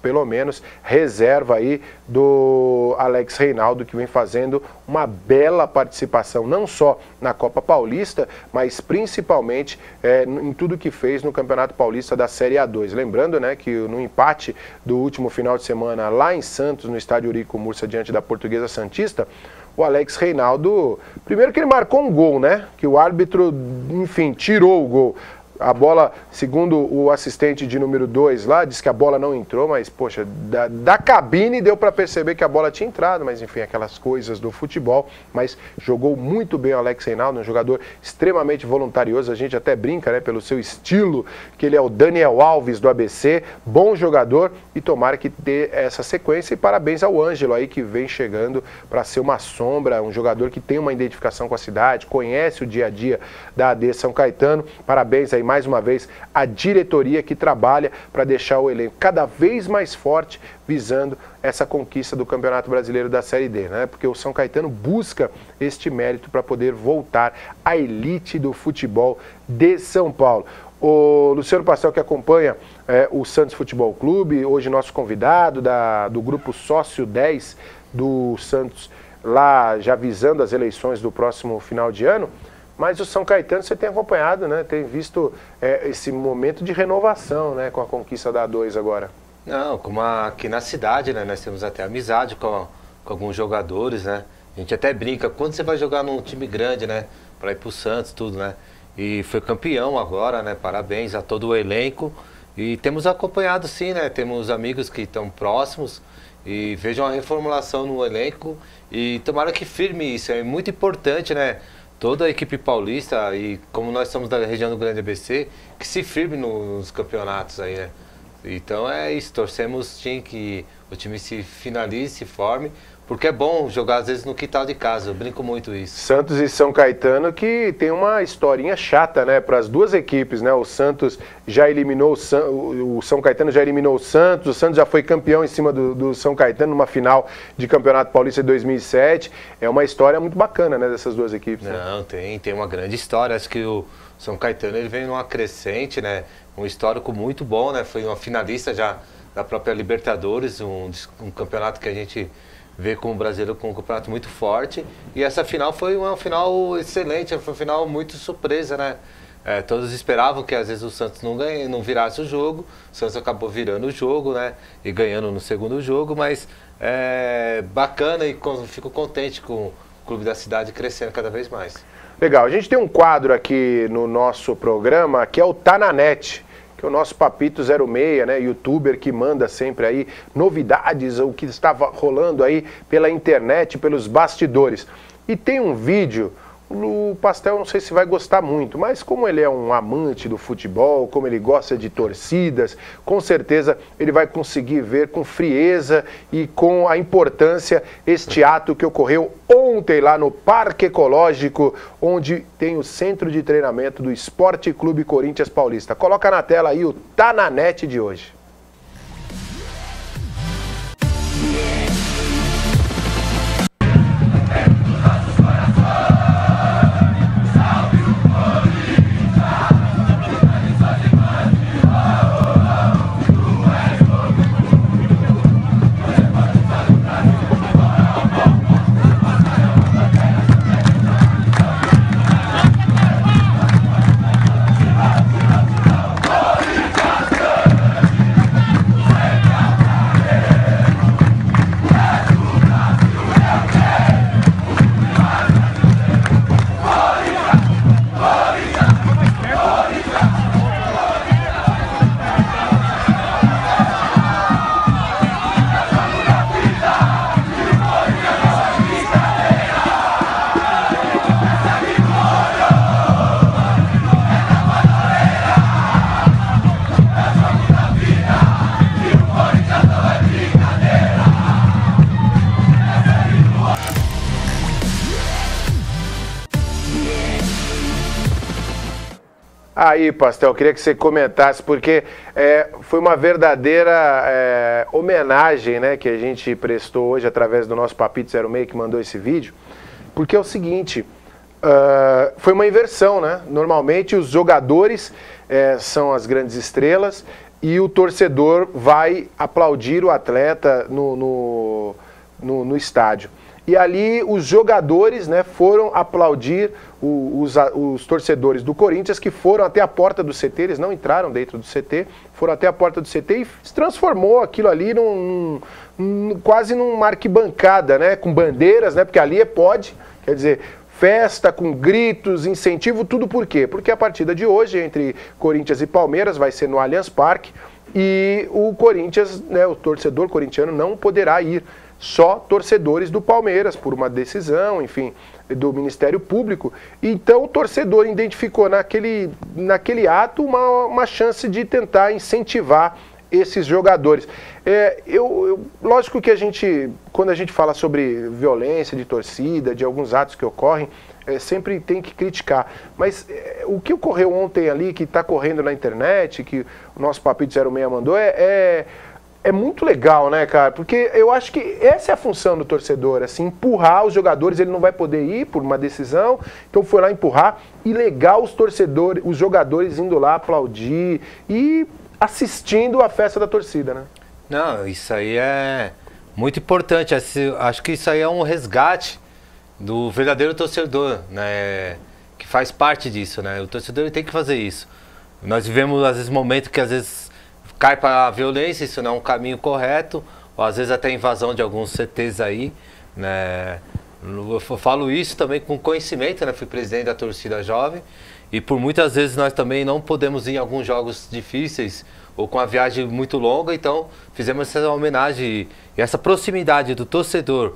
pelo menos, reserva aí do Alex Reinaldo, que vem fazendo uma bela participação, não só na Copa Paulista, mas principalmente em tudo que fez no Campeonato Paulista da Série A2. Lembrando, né, que no empate do último final de semana lá em Santos, no estádio Eurico Mursa, diante da Portuguesa Santista, o Alex Reinaldo, primeiro que ele marcou um gol, né, que o árbitro, enfim, tirou o gol. A bola, segundo o assistente de número 2 lá, disse que a bola não entrou, mas, poxa, da cabine deu para perceber que a bola tinha entrado, mas, enfim, aquelas coisas do futebol. Mas jogou muito bem o Alex Reinaldo, um jogador extremamente voluntarioso, a gente até brinca, né, pelo seu estilo, que ele é o Daniel Alves do ABC, bom jogador, e tomara que dê essa sequência. E parabéns ao Ângelo aí, que vem chegando para ser uma sombra, um jogador que tem uma identificação com a cidade, conhece o dia a dia da AD São Caetano. Parabéns aí mais uma vez a diretoria que trabalha para deixar o elenco cada vez mais forte, visando essa conquista do Campeonato Brasileiro da Série D, né? Porque o São Caetano busca este mérito para poder voltar à elite do futebol de São Paulo. O Luciano Pastel, que acompanha o Santos Futebol Clube, hoje nosso convidado do grupo Sócio 10 do Santos, lá já visando as eleições do próximo final de ano. Mas o São Caetano você tem acompanhado, né? Tem visto esse momento de renovação, né? Com a conquista da A2 agora. Não, como aqui na cidade, né? Nós temos até amizade com alguns jogadores, né? A gente até brinca, quando você vai jogar num time grande, né? Para ir pro Santos, tudo, né? E foi campeão agora, né? Parabéns a todo o elenco. E temos acompanhado sim, né? Temos amigos que estão próximos e vejam a reformulação no elenco. E tomara que firme isso, é muito importante, né? Toda a equipe paulista, e como nós somos da região do Grande ABC, que se firme nos campeonatos aí, né? Então é isso, torcemos sim que o time se finalize, se forme, porque é bom jogar às vezes no quintal de casa, eu brinco muito isso. Santos e São Caetano que tem uma historinha chata, né, para as duas equipes, né? O Santos já eliminou o São Caetano já eliminou o Santos já foi campeão em cima do São Caetano numa final de Campeonato Paulista de 2007. É uma história muito bacana, né, dessas duas equipes. Não, né? tem uma grande história. Acho que o São Caetano ele vem numa crescente, né? Um histórico muito bom, né? Foi uma finalista já da própria Libertadores, um campeonato que a gente vê como brasileiro com um campeonato muito forte. E essa final foi uma final excelente, foi uma final muito surpresa, né? Todos esperavam que às vezes o Santos não virasse o jogo. O Santos acabou virando o jogo, né? E ganhando no segundo jogo, mas é bacana e fico contente com o clube da cidade crescendo cada vez mais. Legal, a gente tem um quadro aqui no nosso programa que é o Tá na Net, que é o nosso Papito 06, né, youtuber que manda sempre aí novidades, o que estava rolando aí pela internet, pelos bastidores. E tem um vídeo, o Pastel não sei se vai gostar muito, mas como ele é um amante do futebol, como ele gosta de torcidas, com certeza ele vai conseguir ver com frieza e com a importância este ato que ocorreu ontem lá no Parque Ecológico, onde tem o centro de treinamento do Esporte Clube Corinthians Paulista. Coloca na tela aí o Tá na Net de hoje. Aí, Pastel, eu queria que você comentasse, porque foi uma verdadeira homenagem, né, que a gente prestou hoje através do nosso Papito 06 que mandou esse vídeo, porque é o seguinte, foi uma inversão, né? Normalmente os jogadores são as grandes estrelas e o torcedor vai aplaudir o atleta no estádio. E ali os jogadores, né, foram aplaudir os torcedores do Corinthians, que foram até a porta do CT, eles não entraram dentro do CT, foram até a porta do CT e se transformou aquilo ali quase numa arquibancada, né, com bandeiras, né, porque ali pode, quer dizer, festa, com gritos, incentivo, tudo por quê? Porque a partida de hoje entre Corinthians e Palmeiras vai ser no Allianz Parque e o Corinthians, né, o torcedor corintiano não poderá ir. Só torcedores do Palmeiras, por uma decisão, enfim, do Ministério Público. Então o torcedor identificou naquele ato uma chance de tentar incentivar esses jogadores. Lógico que quando a gente fala sobre violência de torcida, de alguns atos que ocorrem, sempre tem que criticar. Mas o que ocorreu ontem ali, que está correndo na internet, que o nosso Papito 06 mandou, é muito legal, né, cara? Porque eu acho que essa é a função do torcedor, assim, empurrar os jogadores, ele não vai poder ir por uma decisão, então foi lá empurrar, e legal os jogadores indo lá aplaudir e assistindo a festa da torcida, né? Não, isso aí é muito importante, acho que isso aí é um resgate do verdadeiro torcedor, né, que faz parte disso, né? O torcedor tem que fazer isso. Nós vivemos, às vezes, momentos que, às vezes, cai para a violência, isso não é um caminho correto, ou às vezes até invasão de alguns CTs aí, né? Eu falo isso também com conhecimento, né? Fui presidente da torcida jovem e por muitas vezes nós também não podemos ir em alguns jogos difíceis ou com a viagem muito longa, então fizemos essa homenagem e essa proximidade do torcedor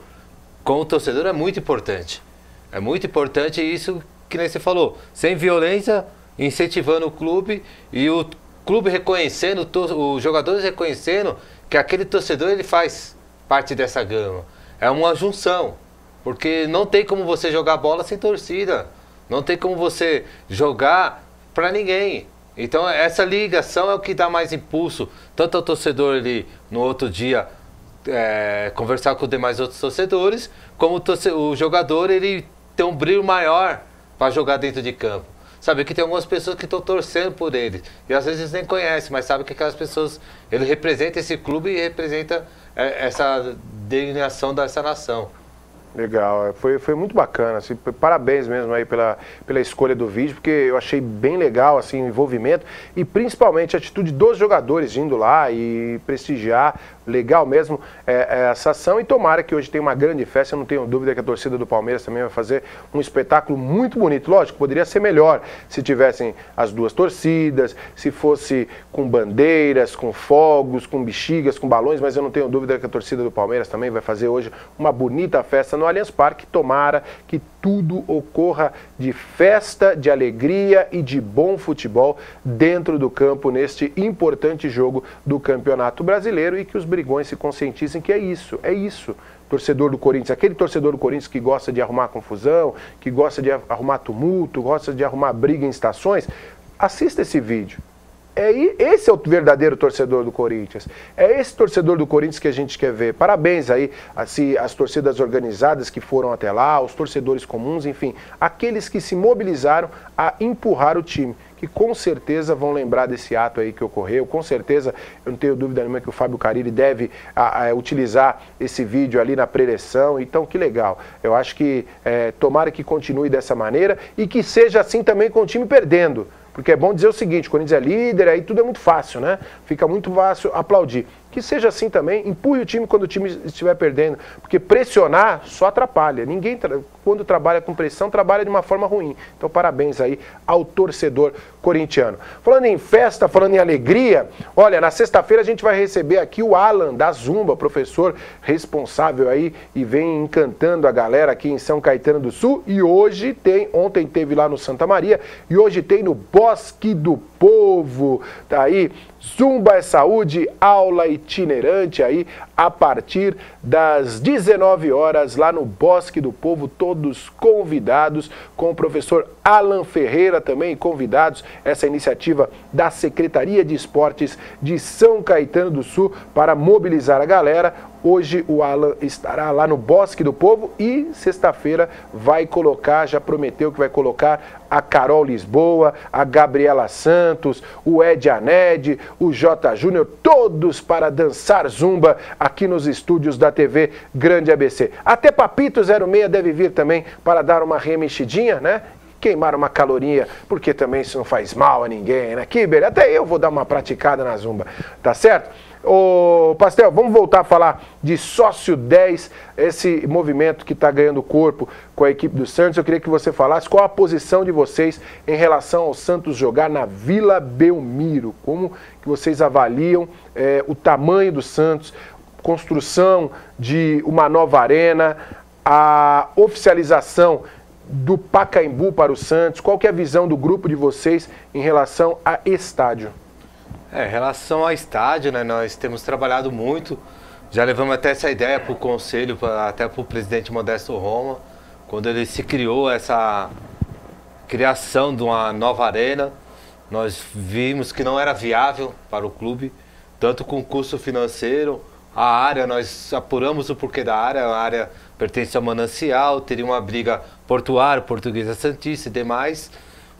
com o torcedor é muito importante. É muito importante isso que nem você falou, sem violência, incentivando o clube e o clube reconhecendo, os jogadores reconhecendo que aquele torcedor ele faz parte dessa gama. É uma junção, porque não tem como você jogar bola sem torcida, não tem como você jogar para ninguém. Então essa ligação é o que dá mais impulso, tanto ao torcedor ele no outro dia conversar com os demais outros torcedores, como o jogador ele tem um brilho maior para jogar dentro de campo. Sabe que tem algumas pessoas que estão torcendo por ele. E às vezes nem conhecem, mas sabe que aquelas pessoas... Ele representa esse clube e representa essa delineação dessa nação. Legal, foi muito bacana, assim, parabéns mesmo aí pela escolha do vídeo, porque eu achei bem legal assim, o envolvimento e principalmente a atitude dos jogadores indo lá e prestigiar, legal mesmo essa ação e tomara que hoje tenha uma grande festa, eu não tenho dúvida que a torcida do Palmeiras também vai fazer um espetáculo muito bonito, lógico, poderia ser melhor se tivessem as duas torcidas, se fosse com bandeiras, com fogos, com bexigas, com balões, mas eu não tenho dúvida que a torcida do Palmeiras também vai fazer hoje uma bonita festa no Allianz Parque, tomara que tudo ocorra de festa, de alegria e de bom futebol dentro do campo neste importante jogo do Campeonato Brasileiro e que os brigões se conscientizem que é isso. Torcedor do Corinthians, aquele torcedor do Corinthians que gosta de arrumar confusão, que gosta de arrumar tumulto, gosta de arrumar briga em estações, assista esse vídeo. Esse é o verdadeiro torcedor do Corinthians. É esse torcedor do Corinthians que a gente quer ver. Parabéns aí as torcidas organizadas que foram até lá, os torcedores comuns, enfim, aqueles que se mobilizaram a empurrar o time, que com certeza vão lembrar desse ato aí que ocorreu. Com certeza, eu não tenho dúvida nenhuma que o Fábio Carille deve utilizar esse vídeo ali na preleção. Então, que legal. Eu acho que tomara que continue dessa maneira e que seja assim também com o time perdendo. Porque é bom dizer o seguinte, o Corinthians é líder, aí tudo é muito fácil, né? Fica muito fácil aplaudir. Que seja assim também, empurre o time quando o time estiver perdendo, porque pressionar só atrapalha. Ninguém, quando trabalha com pressão, trabalha de uma forma ruim. Então, parabéns aí ao torcedor corintiano. Falando em festa, falando em alegria, olha, na sexta-feira a gente vai receber aqui o Alan da Zumba, professor responsável aí e vem encantando a galera aqui em São Caetano do Sul. E hoje ontem teve lá no Santa Maria e hoje tem no Bosque do Povo. Tá aí, Zumba é Saúde, aula itinerante aí a partir das 19 horas lá no Bosque do Povo, todos convidados, com o professor Alan Ferreira também convidados, essa iniciativa da Secretaria de Esportes de São Caetano do Sul para mobilizar a galera. Hoje o Alan estará lá no Bosque do Povo e sexta-feira vai colocar, já prometeu que vai colocar a Carol Lisboa, a Gabriela Santos, o Ed Aned, o J Júnior, todos para dançar zumba aqui nos estúdios da TV Grande ABC. Até Papito 06 deve vir também para dar uma remexidinha, né? Queimar uma caloria, porque também isso não faz mal a ninguém, né? Que beleza, até eu vou dar uma praticada na zumba, tá certo? Ô Pastel, vamos voltar a falar de Sócio 10, esse movimento que está ganhando corpo com a equipe do Santos. Eu queria que você falasse qual a posição de vocês em relação ao Santos jogar na Vila Belmiro. Como que vocês avaliam o tamanho do Santos, construção de uma nova arena, a oficialização do Pacaembu para o Santos? Qual que é a visão do grupo de vocês em relação a estádio? Em relação ao estádio, né, nós temos trabalhado muito, já levamos até essa ideia para o Conselho, até para o presidente Modesto Roma, quando ele se criou essa criação de uma nova arena. Nós vimos que não era viável para o clube, tanto com custo financeiro, a área, nós apuramos o porquê da área, a área pertence ao Manancial, teria uma briga portuária, Portuguesa Santista e demais.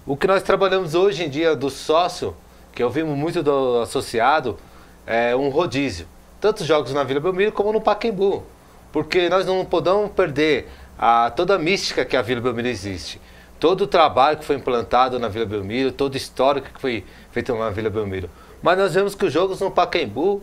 O que nós trabalhamos hoje em dia do sócio, que ouvimos muito do associado, é um rodízio. Tanto jogos na Vila Belmiro como no Pacaembu. Porque nós não podemos perder toda a mística que a Vila Belmiro existe. Todo o trabalho que foi implantado na Vila Belmiro, todo o histórico que foi feito na Vila Belmiro. Mas nós vemos que os jogos no Pacaembu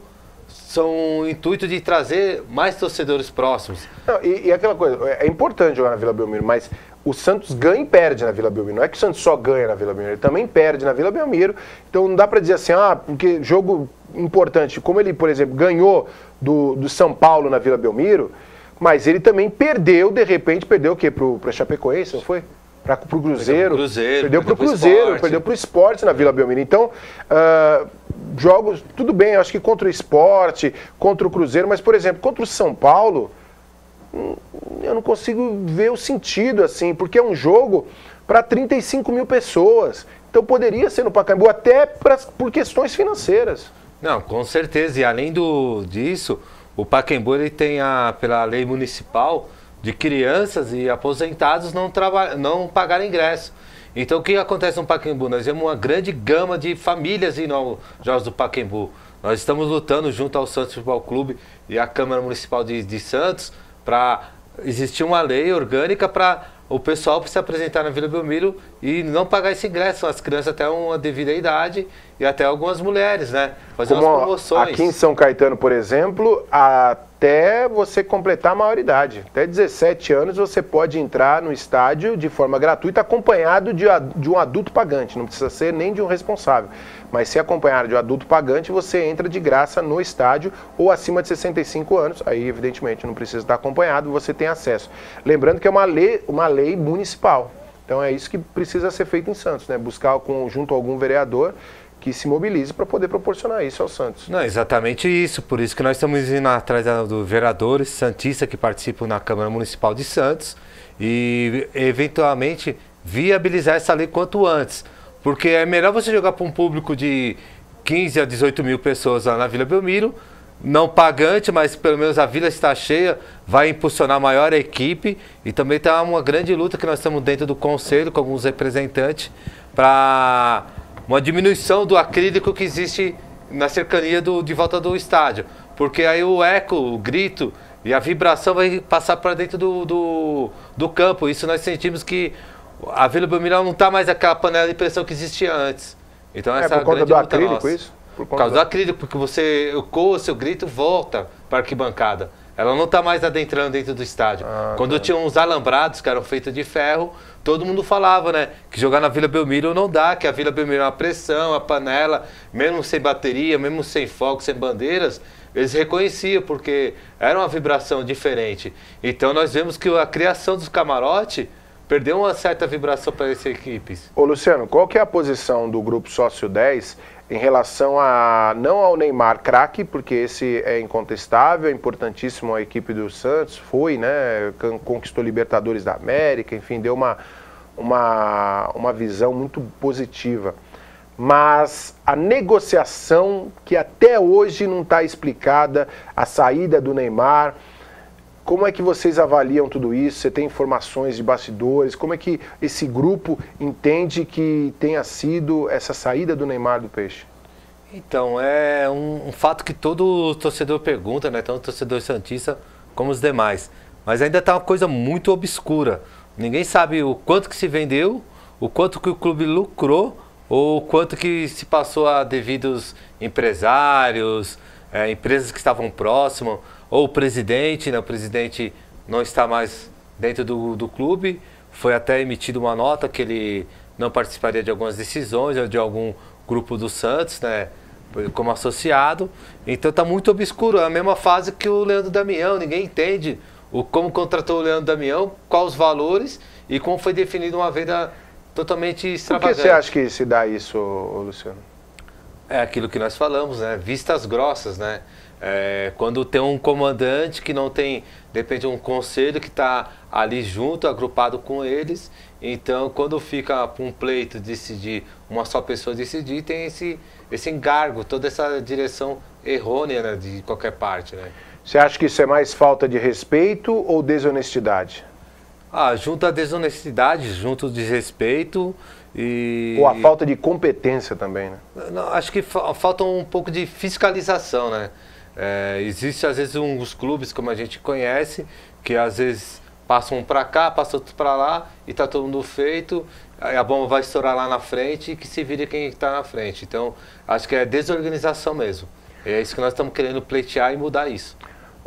são o intuito de trazer mais torcedores próximos. Não, e aquela coisa, é importante jogar na Vila Belmiro, mas o Santos ganha e perde na Vila Belmiro. Não é que o Santos só ganha na Vila Belmiro, ele também perde na Vila Belmiro. Então não dá pra dizer assim, porque jogo importante, como ele, por exemplo, ganhou do São Paulo na Vila Belmiro, mas ele também perdeu, de repente, perdeu o quê? Pra Chapecoense, não foi? Pro Cruzeiro. Perdeu pro Cruzeiro, perdeu pro Sport na Vila Belmiro. Então, jogos, tudo bem, eu acho que contra o Sport, contra o Cruzeiro, mas, por exemplo, contra o São Paulo, eu não consigo ver o sentido, assim, porque é um jogo para 35 mil pessoas. Então poderia ser no Pacaembu, até por questões financeiras. Não, com certeza. E além disso, o Pacaembu ele tem, pela lei municipal, de crianças e aposentados não pagarem ingresso. Então o que acontece no Pacaembu? Nós vemos uma grande gama de famílias indo aos jogos do Pacaembu. Nós estamos lutando junto ao Santos Futebol Clube e à Câmara Municipal de Santos para existir uma lei orgânica para o pessoal se apresentar na Vila Belmiro e não pagar esse ingresso. As crianças até uma devida idade e até algumas mulheres, né? Fazer umas promoções. Aqui em São Caetano, por exemplo, até você completar a maioridade. Até 17 anos você pode entrar no estádio de forma gratuita, acompanhado de um adulto pagante. Não precisa ser nem de um responsável. Mas se acompanhado de um adulto pagante, você entra de graça no estádio ou acima de 65 anos. Aí, evidentemente, não precisa estar acompanhado, você tem acesso. Lembrando que é uma lei municipal. Então é isso que precisa ser feito em Santos, né? Buscar junto a algum vereador que se mobilize para poder proporcionar isso ao Santos. Não, exatamente isso. Por isso que nós estamos indo atrás dos vereadores santistas que participam na Câmara Municipal de Santos e, eventualmente, viabilizar essa lei quanto antes. Porque é melhor você jogar para um público de 15 a 18 mil pessoas lá na Vila Belmiro, não pagante, mas pelo menos a vila está cheia, vai impulsionar maior a equipe e também está uma grande luta que nós estamos dentro do conselho com alguns representantes para uma diminuição do acrílico que existe na cercania de volta do estádio. Porque aí o eco, o grito e a vibração vai passar para dentro do campo. Isso nós sentimos que a Vila Belmiro não está mais aquela panela de pressão que existia antes. Então essa por conta do acrílico, isso? Por causa do acrílico, porque você ecoa o seu grito volta para a arquibancada. Ela não está mais adentrando dentro do estádio. Quando tinha uns alambrados que eram feitos de ferro, todo mundo falava, né, que jogar na Vila Belmiro não dá, que a Vila Belmiro é uma pressão, a panela, mesmo sem bateria, mesmo sem fogo, sem bandeiras, eles reconheciam, porque era uma vibração diferente. Então nós vemos que a criação dos camarotes perdeu uma certa vibração para essas equipes. Ô Luciano, qual que é a posição do grupo Sócio 10 em relação a, não ao Neymar craque, porque esse é incontestável, é importantíssimo a equipe do Santos, foi, né, conquistou Libertadores da América, enfim, deu uma visão muito positiva. Mas a negociação que até hoje não está explicada, a saída do Neymar, como é que vocês avaliam tudo isso? Você tem informações de bastidores? Como é que esse grupo entende que tenha sido essa saída do Neymar do Peixe? Então, é um fato que todo torcedor pergunta, né? Tanto o torcedor santista como os demais. Mas ainda está uma coisa muito obscura. Ninguém sabe o quanto que se vendeu, o quanto que o clube lucrou, ou o quanto que se passou a devidos empresários, empresas que estavam próximas, ou o presidente, né? O presidente não está mais dentro do clube, foi até emitida uma nota que ele não participaria de algumas decisões ou de algum grupo do Santos, né? Como associado. Então está muito obscuro, é a mesma fase que o Leandro Damião, ninguém entende como contratou o Leandro Damião, quais os valores e como foi definido uma venda totalmente extravagante. Por que você acha que se dá isso, Luciano? É aquilo que nós falamos, né? Vistas grossas, né? Quando tem um comandante que não tem, de repente, um conselho que está ali junto, agrupado com eles, então quando fica um pleito decidir, uma só pessoa decidir, tem esse engargo, toda essa direção errônea, né, de qualquer parte, né? Você acha que isso é mais falta de respeito ou desonestidade? Junto à desonestidade, junto ao desrespeito e... Ou a falta de competência também, né? Não, acho que falta um pouco de fiscalização, né? Existe às vezes uns clubes, como a gente conhece, que às vezes passam um para cá, passam outro para lá e está todo mundo feito, aí a bomba vai estourar lá na frente e que se vire quem está na frente. Então, acho que é desorganização mesmo. É isso que nós estamos querendo pleitear e mudar isso.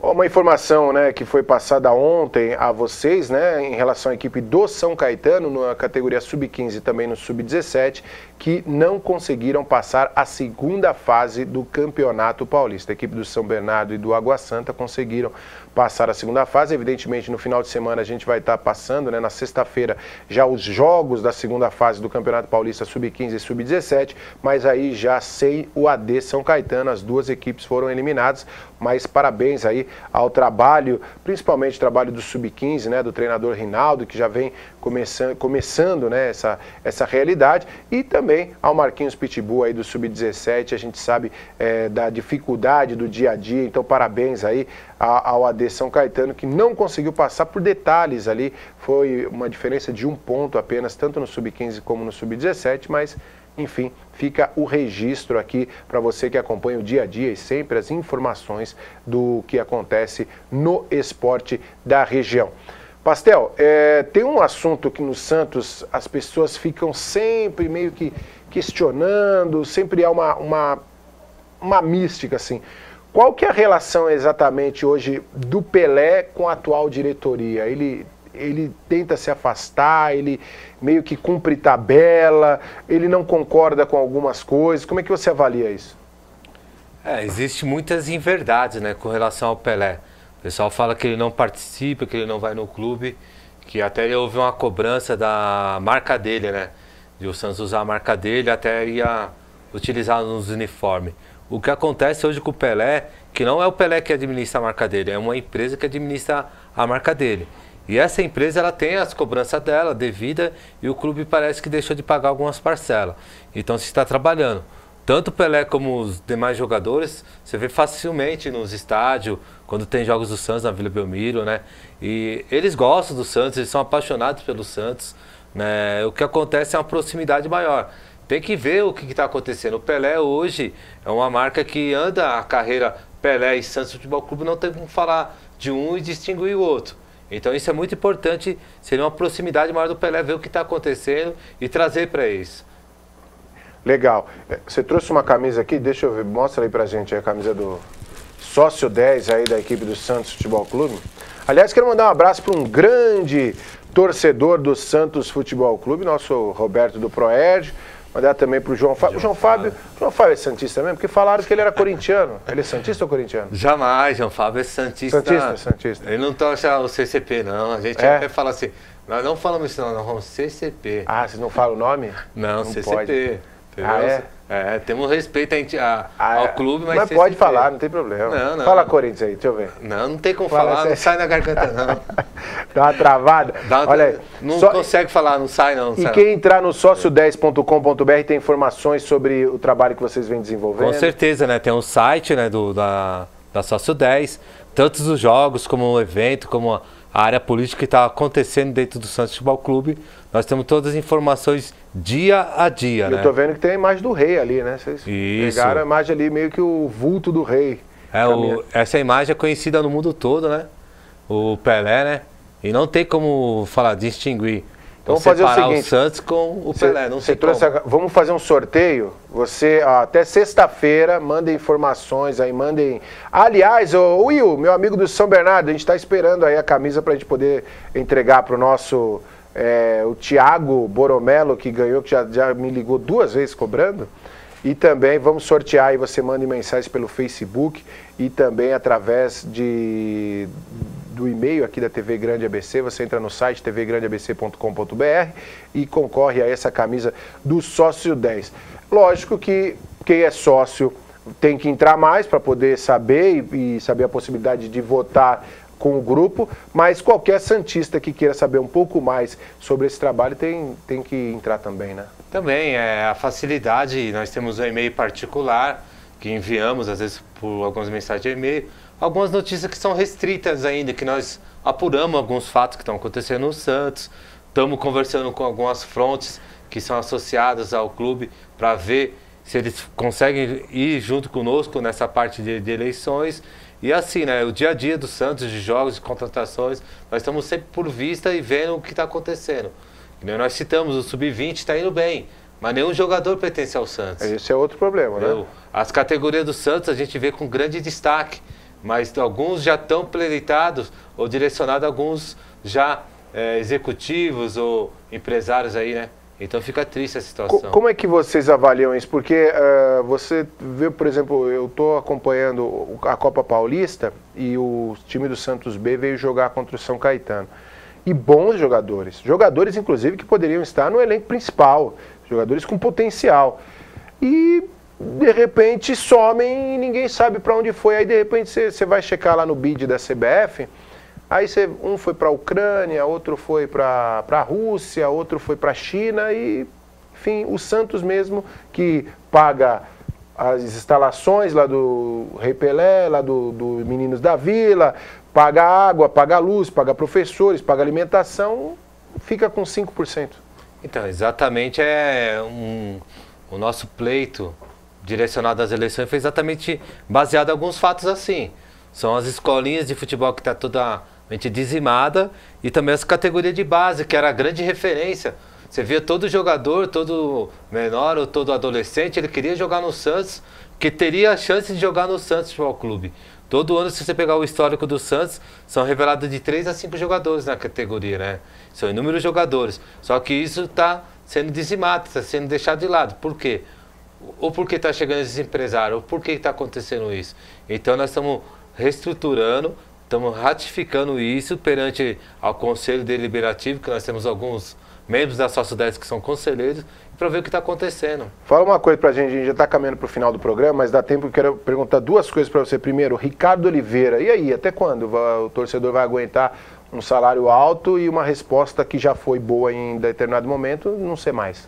Uma informação, né, que foi passada ontem a vocês, né, em relação à equipe do São Caetano, na categoria Sub-15 e também no Sub-17, que não conseguiram passar a segunda fase do Campeonato Paulista. A equipe do São Bernardo e do Água Santa conseguiram passar a segunda fase. Evidentemente, no final de semana a gente vai estar passando, né, na sexta-feira, já os jogos da segunda fase do Campeonato Paulista Sub-15 e Sub-17, mas aí já sem o AD São Caetano, as duas equipes foram eliminadas, mas parabéns aí ao trabalho, principalmente o trabalho do Sub-15, né, do treinador Rinaldo, que já vem começando, né, essa realidade, e também ao Marquinhos Pitbull aí do Sub-17. A gente sabe da dificuldade do dia a dia, então parabéns aí ao AD São Caetano, que não conseguiu passar por detalhes ali, foi uma diferença de 1 ponto apenas, tanto no Sub-15 como no Sub-17, mas enfim, fica o registro aqui para você que acompanha o dia a dia e sempre as informações do que acontece no esporte da região. Pastel, tem um assunto que no Santos as pessoas ficam sempre meio que questionando, sempre há uma mística assim. Qual que é a relação exatamente hoje do Pelé com a atual diretoria? Ele tenta se afastar, ele meio que cumpre tabela, ele não concorda com algumas coisas. Como é que você avalia isso? Existe muitas inverdades, né, com relação ao Pelé. O pessoal fala que ele não participa, que ele não vai no clube, que até houve uma cobrança da marca dele, né? De o Santos usar a marca dele, até ia utilizar nos uniformes. O que acontece hoje com o Pelé, que não é o Pelé que administra a marca dele, é uma empresa que administra a marca dele. E essa empresa, ela tem as cobranças dela, devida, e o clube parece que deixou de pagar algumas parcelas. Então se está trabalhando. Tanto o Pelé como os demais jogadores, você vê facilmente nos estádios, quando tem jogos do Santos na Vila Belmiro, né? E eles gostam do Santos, eles são apaixonados pelo Santos, né? O que acontece é uma proximidade maior. Tem que ver o que está acontecendo. O Pelé hoje é uma marca que anda a carreira Pelé e Santos Futebol Clube, não tem como falar de um e distinguir o outro. Então isso é muito importante, seria uma proximidade maior do Pelé, ver o que está acontecendo e trazer para isso. Legal. Você trouxe uma camisa aqui, deixa eu ver, mostra aí pra gente a camisa do Sócio 10 aí da equipe do Santos Futebol Clube. Aliás, quero mandar um abraço para um grande torcedor do Santos Futebol Clube, nosso Roberto do Proerd. Mandar também pro João Fábio. João Fábio é santista mesmo? Porque falaram que ele era corintiano. Ele é santista ou corintiano? Jamais, João Fábio é santista. Santista. Ele não torce o CCP, não. A gente até fala assim, nós não falamos isso, não, nós falamos CCP. Ah, vocês não falam o nome? Não, CCP. Pode. Ah, temos respeito ao clube, mas CCP. Pode falar, não tem problema. Não. Fala Corinthians aí, deixa eu ver. Não tem como falar, não sai na garganta, não. Dá uma travada. Olha aí. Não consegue falar, não sai, não. E quem entrar no sócio10.com.br tem informações sobre o trabalho que vocês vêm desenvolvendo? Com certeza, né? Tem um site, né, da Sócio 10, tanto os jogos como o evento, como a área política que está acontecendo dentro do Santos Futebol Clube. Nós temos todas as informações dia a dia, né? Eu tô vendo que tem a imagem do rei ali, né? Vocês pegaram a imagem ali, meio que o vulto do rei. Essa imagem é conhecida no mundo todo, né? O Pelé, né? E não tem como distinguir. Então vamos fazer o seguinte, o Santos com o Pelé, não sei como. Vamos fazer um sorteio. Você, até sexta-feira, mandem informações aí, mandem... Aliás, o Will, meu amigo do São Bernardo, a gente está esperando aí a camisa para a gente poder entregar para o nosso... o Thiago Boromelo, que ganhou, que já me ligou 2 vezes cobrando. E também vamos sortear aí, você manda mensagens pelo Facebook e também através do e-mail aqui da TV Grande ABC. Você entra no site tvgrandeabc.com.br e concorre a essa camisa do Sócio 10. Lógico que quem é sócio tem que entrar mais para poder saber e saber a possibilidade de votar com o grupo, mas qualquer santista que queira saber um pouco mais sobre esse trabalho tem que entrar também, né? Também, a facilidade, nós temos um e-mail particular que enviamos, às vezes, por algumas mensagens de e-mail, algumas notícias que são restritas ainda, que nós apuramos alguns fatos que estão acontecendo no Santos, estamos conversando com algumas frontes que são associadas ao clube para ver se eles conseguem ir junto conosco nessa parte de eleições. E assim, né, o dia a dia do Santos, de jogos, de contratações, nós estamos sempre por vista e vendo o que está acontecendo. Nós citamos, o Sub-20 está indo bem, mas nenhum jogador pertence ao Santos. Esse é outro problema, né? As categorias do Santos a gente vê com grande destaque, mas alguns já estão pleiteados ou direcionados a alguns já executivos ou empresários aí, né? Então fica triste a situação. Como é que vocês avaliam isso? Porque você vê, por exemplo, eu estou acompanhando a Copa Paulista e o time do Santos B veio jogar contra o São Caetano. E bons jogadores. Jogadores, inclusive, que poderiam estar no elenco principal. Jogadores com potencial. E, de repente, somem e ninguém sabe para onde foi. Aí, de repente, você vai checar lá no BID da CBF... Aí um foi para a Ucrânia, outro foi para a Rússia, outro foi para a China e, enfim, o Santos mesmo que paga as instalações lá do Rei Pelé, lá do Meninos da Vila, paga água, paga luz, paga professores, paga alimentação, fica com 5%. Então, exatamente o nosso pleito direcionado às eleições foi exatamente baseado em alguns fatos assim. São as escolinhas de futebol que está totalmente dizimada e também as categorias de base, que era a grande referência. Você via todo jogador, todo menor ou todo adolescente, ele queria jogar no Santos, que teria a chance de jogar no Santos Futebol Clube. Todo ano, se você pegar o histórico do Santos, são revelados de 3 a 5 jogadores na categoria, né? São inúmeros jogadores. Só que isso está sendo dizimado, está sendo deixado de lado. Por quê? Ou porque está chegando esses empresários, ou por que está acontecendo isso? Então nós estamos reestruturando, estamos ratificando isso perante ao Conselho Deliberativo, que nós temos alguns membros da Sócio 10 que são conselheiros, para ver o que está acontecendo. Fala uma coisa para a gente já está caminhando para o final do programa, mas dá tempo, eu quero perguntar 2 coisas para você. Primeiro, Ricardo Oliveira, e aí, até quando o torcedor vai aguentar um salário alto e uma resposta que já foi boa em determinado momento, não ser mais?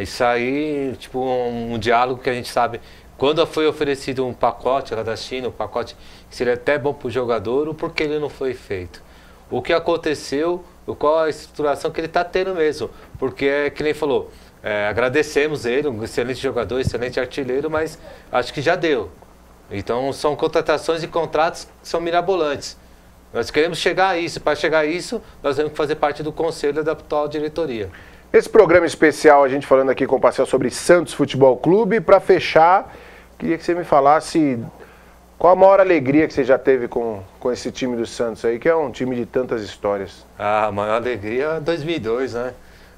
Isso aí, tipo um diálogo que a gente sabe. Quando foi oferecido um pacote lá da China, um pacote que seria até bom para o jogador, o porquê ele não foi feito? O que aconteceu, qual a estruturação que ele está tendo mesmo? Porque é que nem falou, agradecemos ele, um excelente jogador, excelente artilheiro, mas acho que já deu. Então são contratações e contratos que são mirabolantes. Nós queremos chegar a isso, para chegar a isso nós temos que fazer parte do conselho da atual diretoria. Esse programa especial, a gente falando aqui com o Parcel sobre Santos Futebol Clube, para fechar, queria que você me falasse qual a maior alegria que você já teve com esse time do Santos aí, que é um time de tantas histórias. A maior alegria é 2002, né?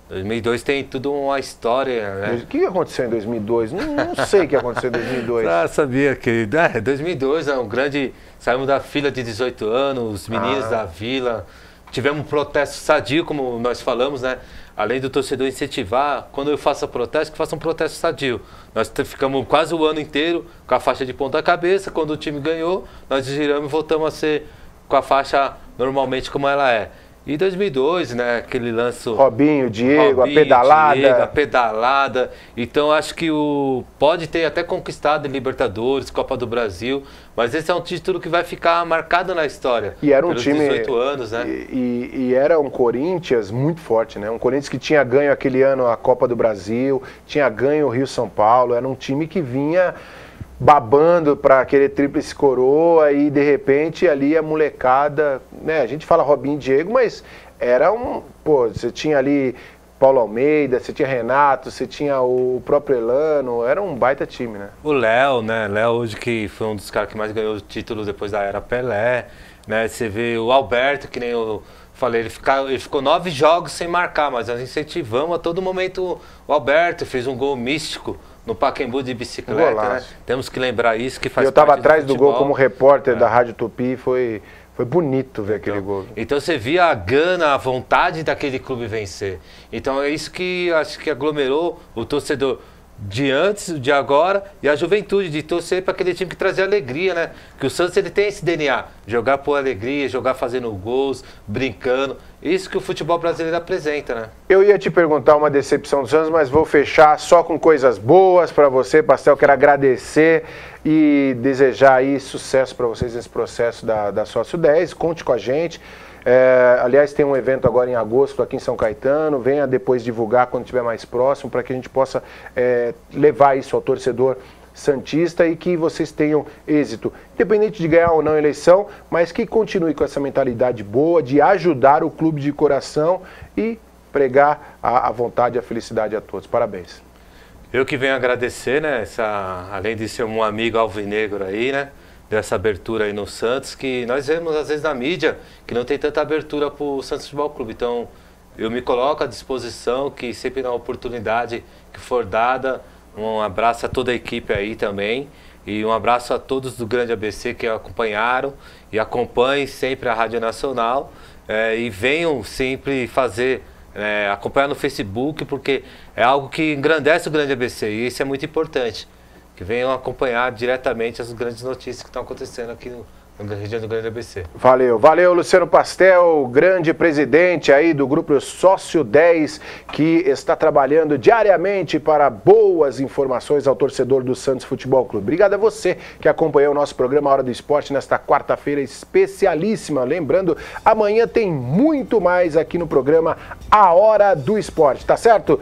2002 tem tudo uma história, né? O que aconteceu em 2002? Não sei o que aconteceu em 2002. Ah, sabia que... 2002 é um grande... Saímos da fila de 18 anos, os meninos da vila. Tivemos um protesto sadio, como nós falamos, né? Além do torcedor incentivar, quando eu faço protesto, que faça um protesto sadio. Nós ficamos quase o ano inteiro com a faixa de ponta cabeça. Quando o time ganhou, nós giramos e voltamos a ser com a faixa normalmente como ela é. E 2002, né, aquele lance... Robinho, Diego, a pedalada. Diego, a pedalada. Então, acho que pode ter até conquistado Libertadores, Copa do Brasil, mas esse é um título que vai ficar marcado na história. E era um pelos time... 18 anos, né? E era um Corinthians muito forte, né? Um Corinthians que tinha ganho aquele ano a Copa do Brasil, tinha ganho o Rio-São Paulo, era um time que vinha... babando para aquele tríplice coroa e de repente ali a molecada, né? A gente fala Robinho e Diego, mas era você tinha ali Paulo Almeida, você tinha Renato, você tinha o próprio Elano, era um baita time, né? O Léo, né? Léo hoje que foi um dos caras que mais ganhou o título depois da era Pelé, né? Você vê o Alberto, que nem eu falei, ele ficou 9 jogos sem marcar, mas nós incentivamos a todo momento o Alberto, fez um gol místico no Pacaembu de bicicleta, né? Temos que lembrar isso, que faz parte do futebol. Eu estava atrás do futebol. gol como repórter da Rádio Tupi, foi bonito ver aquele gol. Então você via a gana, a vontade daquele clube vencer. Então é isso que acho que aglomerou o torcedor de antes, de agora, e a juventude, de torcer para aquele time que trazia alegria, né? Que o Santos ele tem esse DNA, jogar por alegria, jogar fazendo gols, brincando. Isso que o futebol brasileiro apresenta, né? Eu ia te perguntar uma decepção do Santos, mas vou fechar só com coisas boas para você, Pastel. Quero agradecer e desejar aí sucesso para vocês nesse processo da Sócio 10. Conte com a gente. Aliás, tem um evento agora em agosto aqui em São Caetano. Venha depois divulgar quando estiver mais próximo, para que a gente possa levar isso ao torcedor santista e que vocês tenham êxito, independente de ganhar ou não a eleição, mas que continue com essa mentalidade boa de ajudar o clube de coração e pregar a vontade e a felicidade a todos. Parabéns. Eu que venho agradecer, né, além de ser um amigo alvinegro aí, né, dessa abertura aí no Santos, que nós vemos às vezes na mídia que não tem tanta abertura para o Santos Futebol Clube. Então, eu me coloco à disposição, que sempre na oportunidade que for dada. Um abraço a toda a equipe aí também e um abraço a todos do Grande ABC que acompanharam e acompanhem sempre a Rádio Nacional e venham sempre acompanhar no Facebook, porque é algo que engrandece o Grande ABC e isso é muito importante, que venham acompanhar diretamente as grandes notícias que estão acontecendo aqui na região do Grande ABC. Valeu, valeu, Luciano Pastel, grande presidente aí do Grupo Sócio 10, que está trabalhando diariamente para boas informações ao torcedor do Santos Futebol Clube. Obrigado a você que acompanhou o nosso programa Hora do Esporte nesta quarta-feira especialíssima. Lembrando, amanhã tem muito mais aqui no programa A Hora do Esporte, tá certo?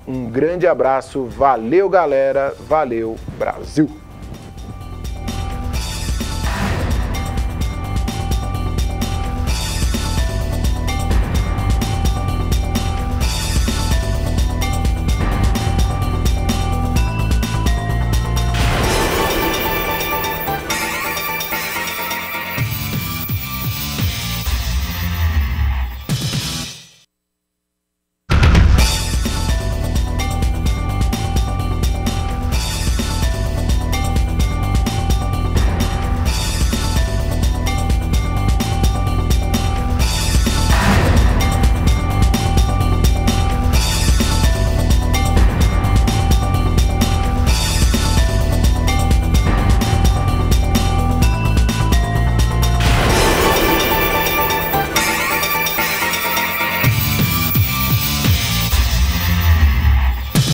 Um grande abraço, valeu galera, valeu Brasil!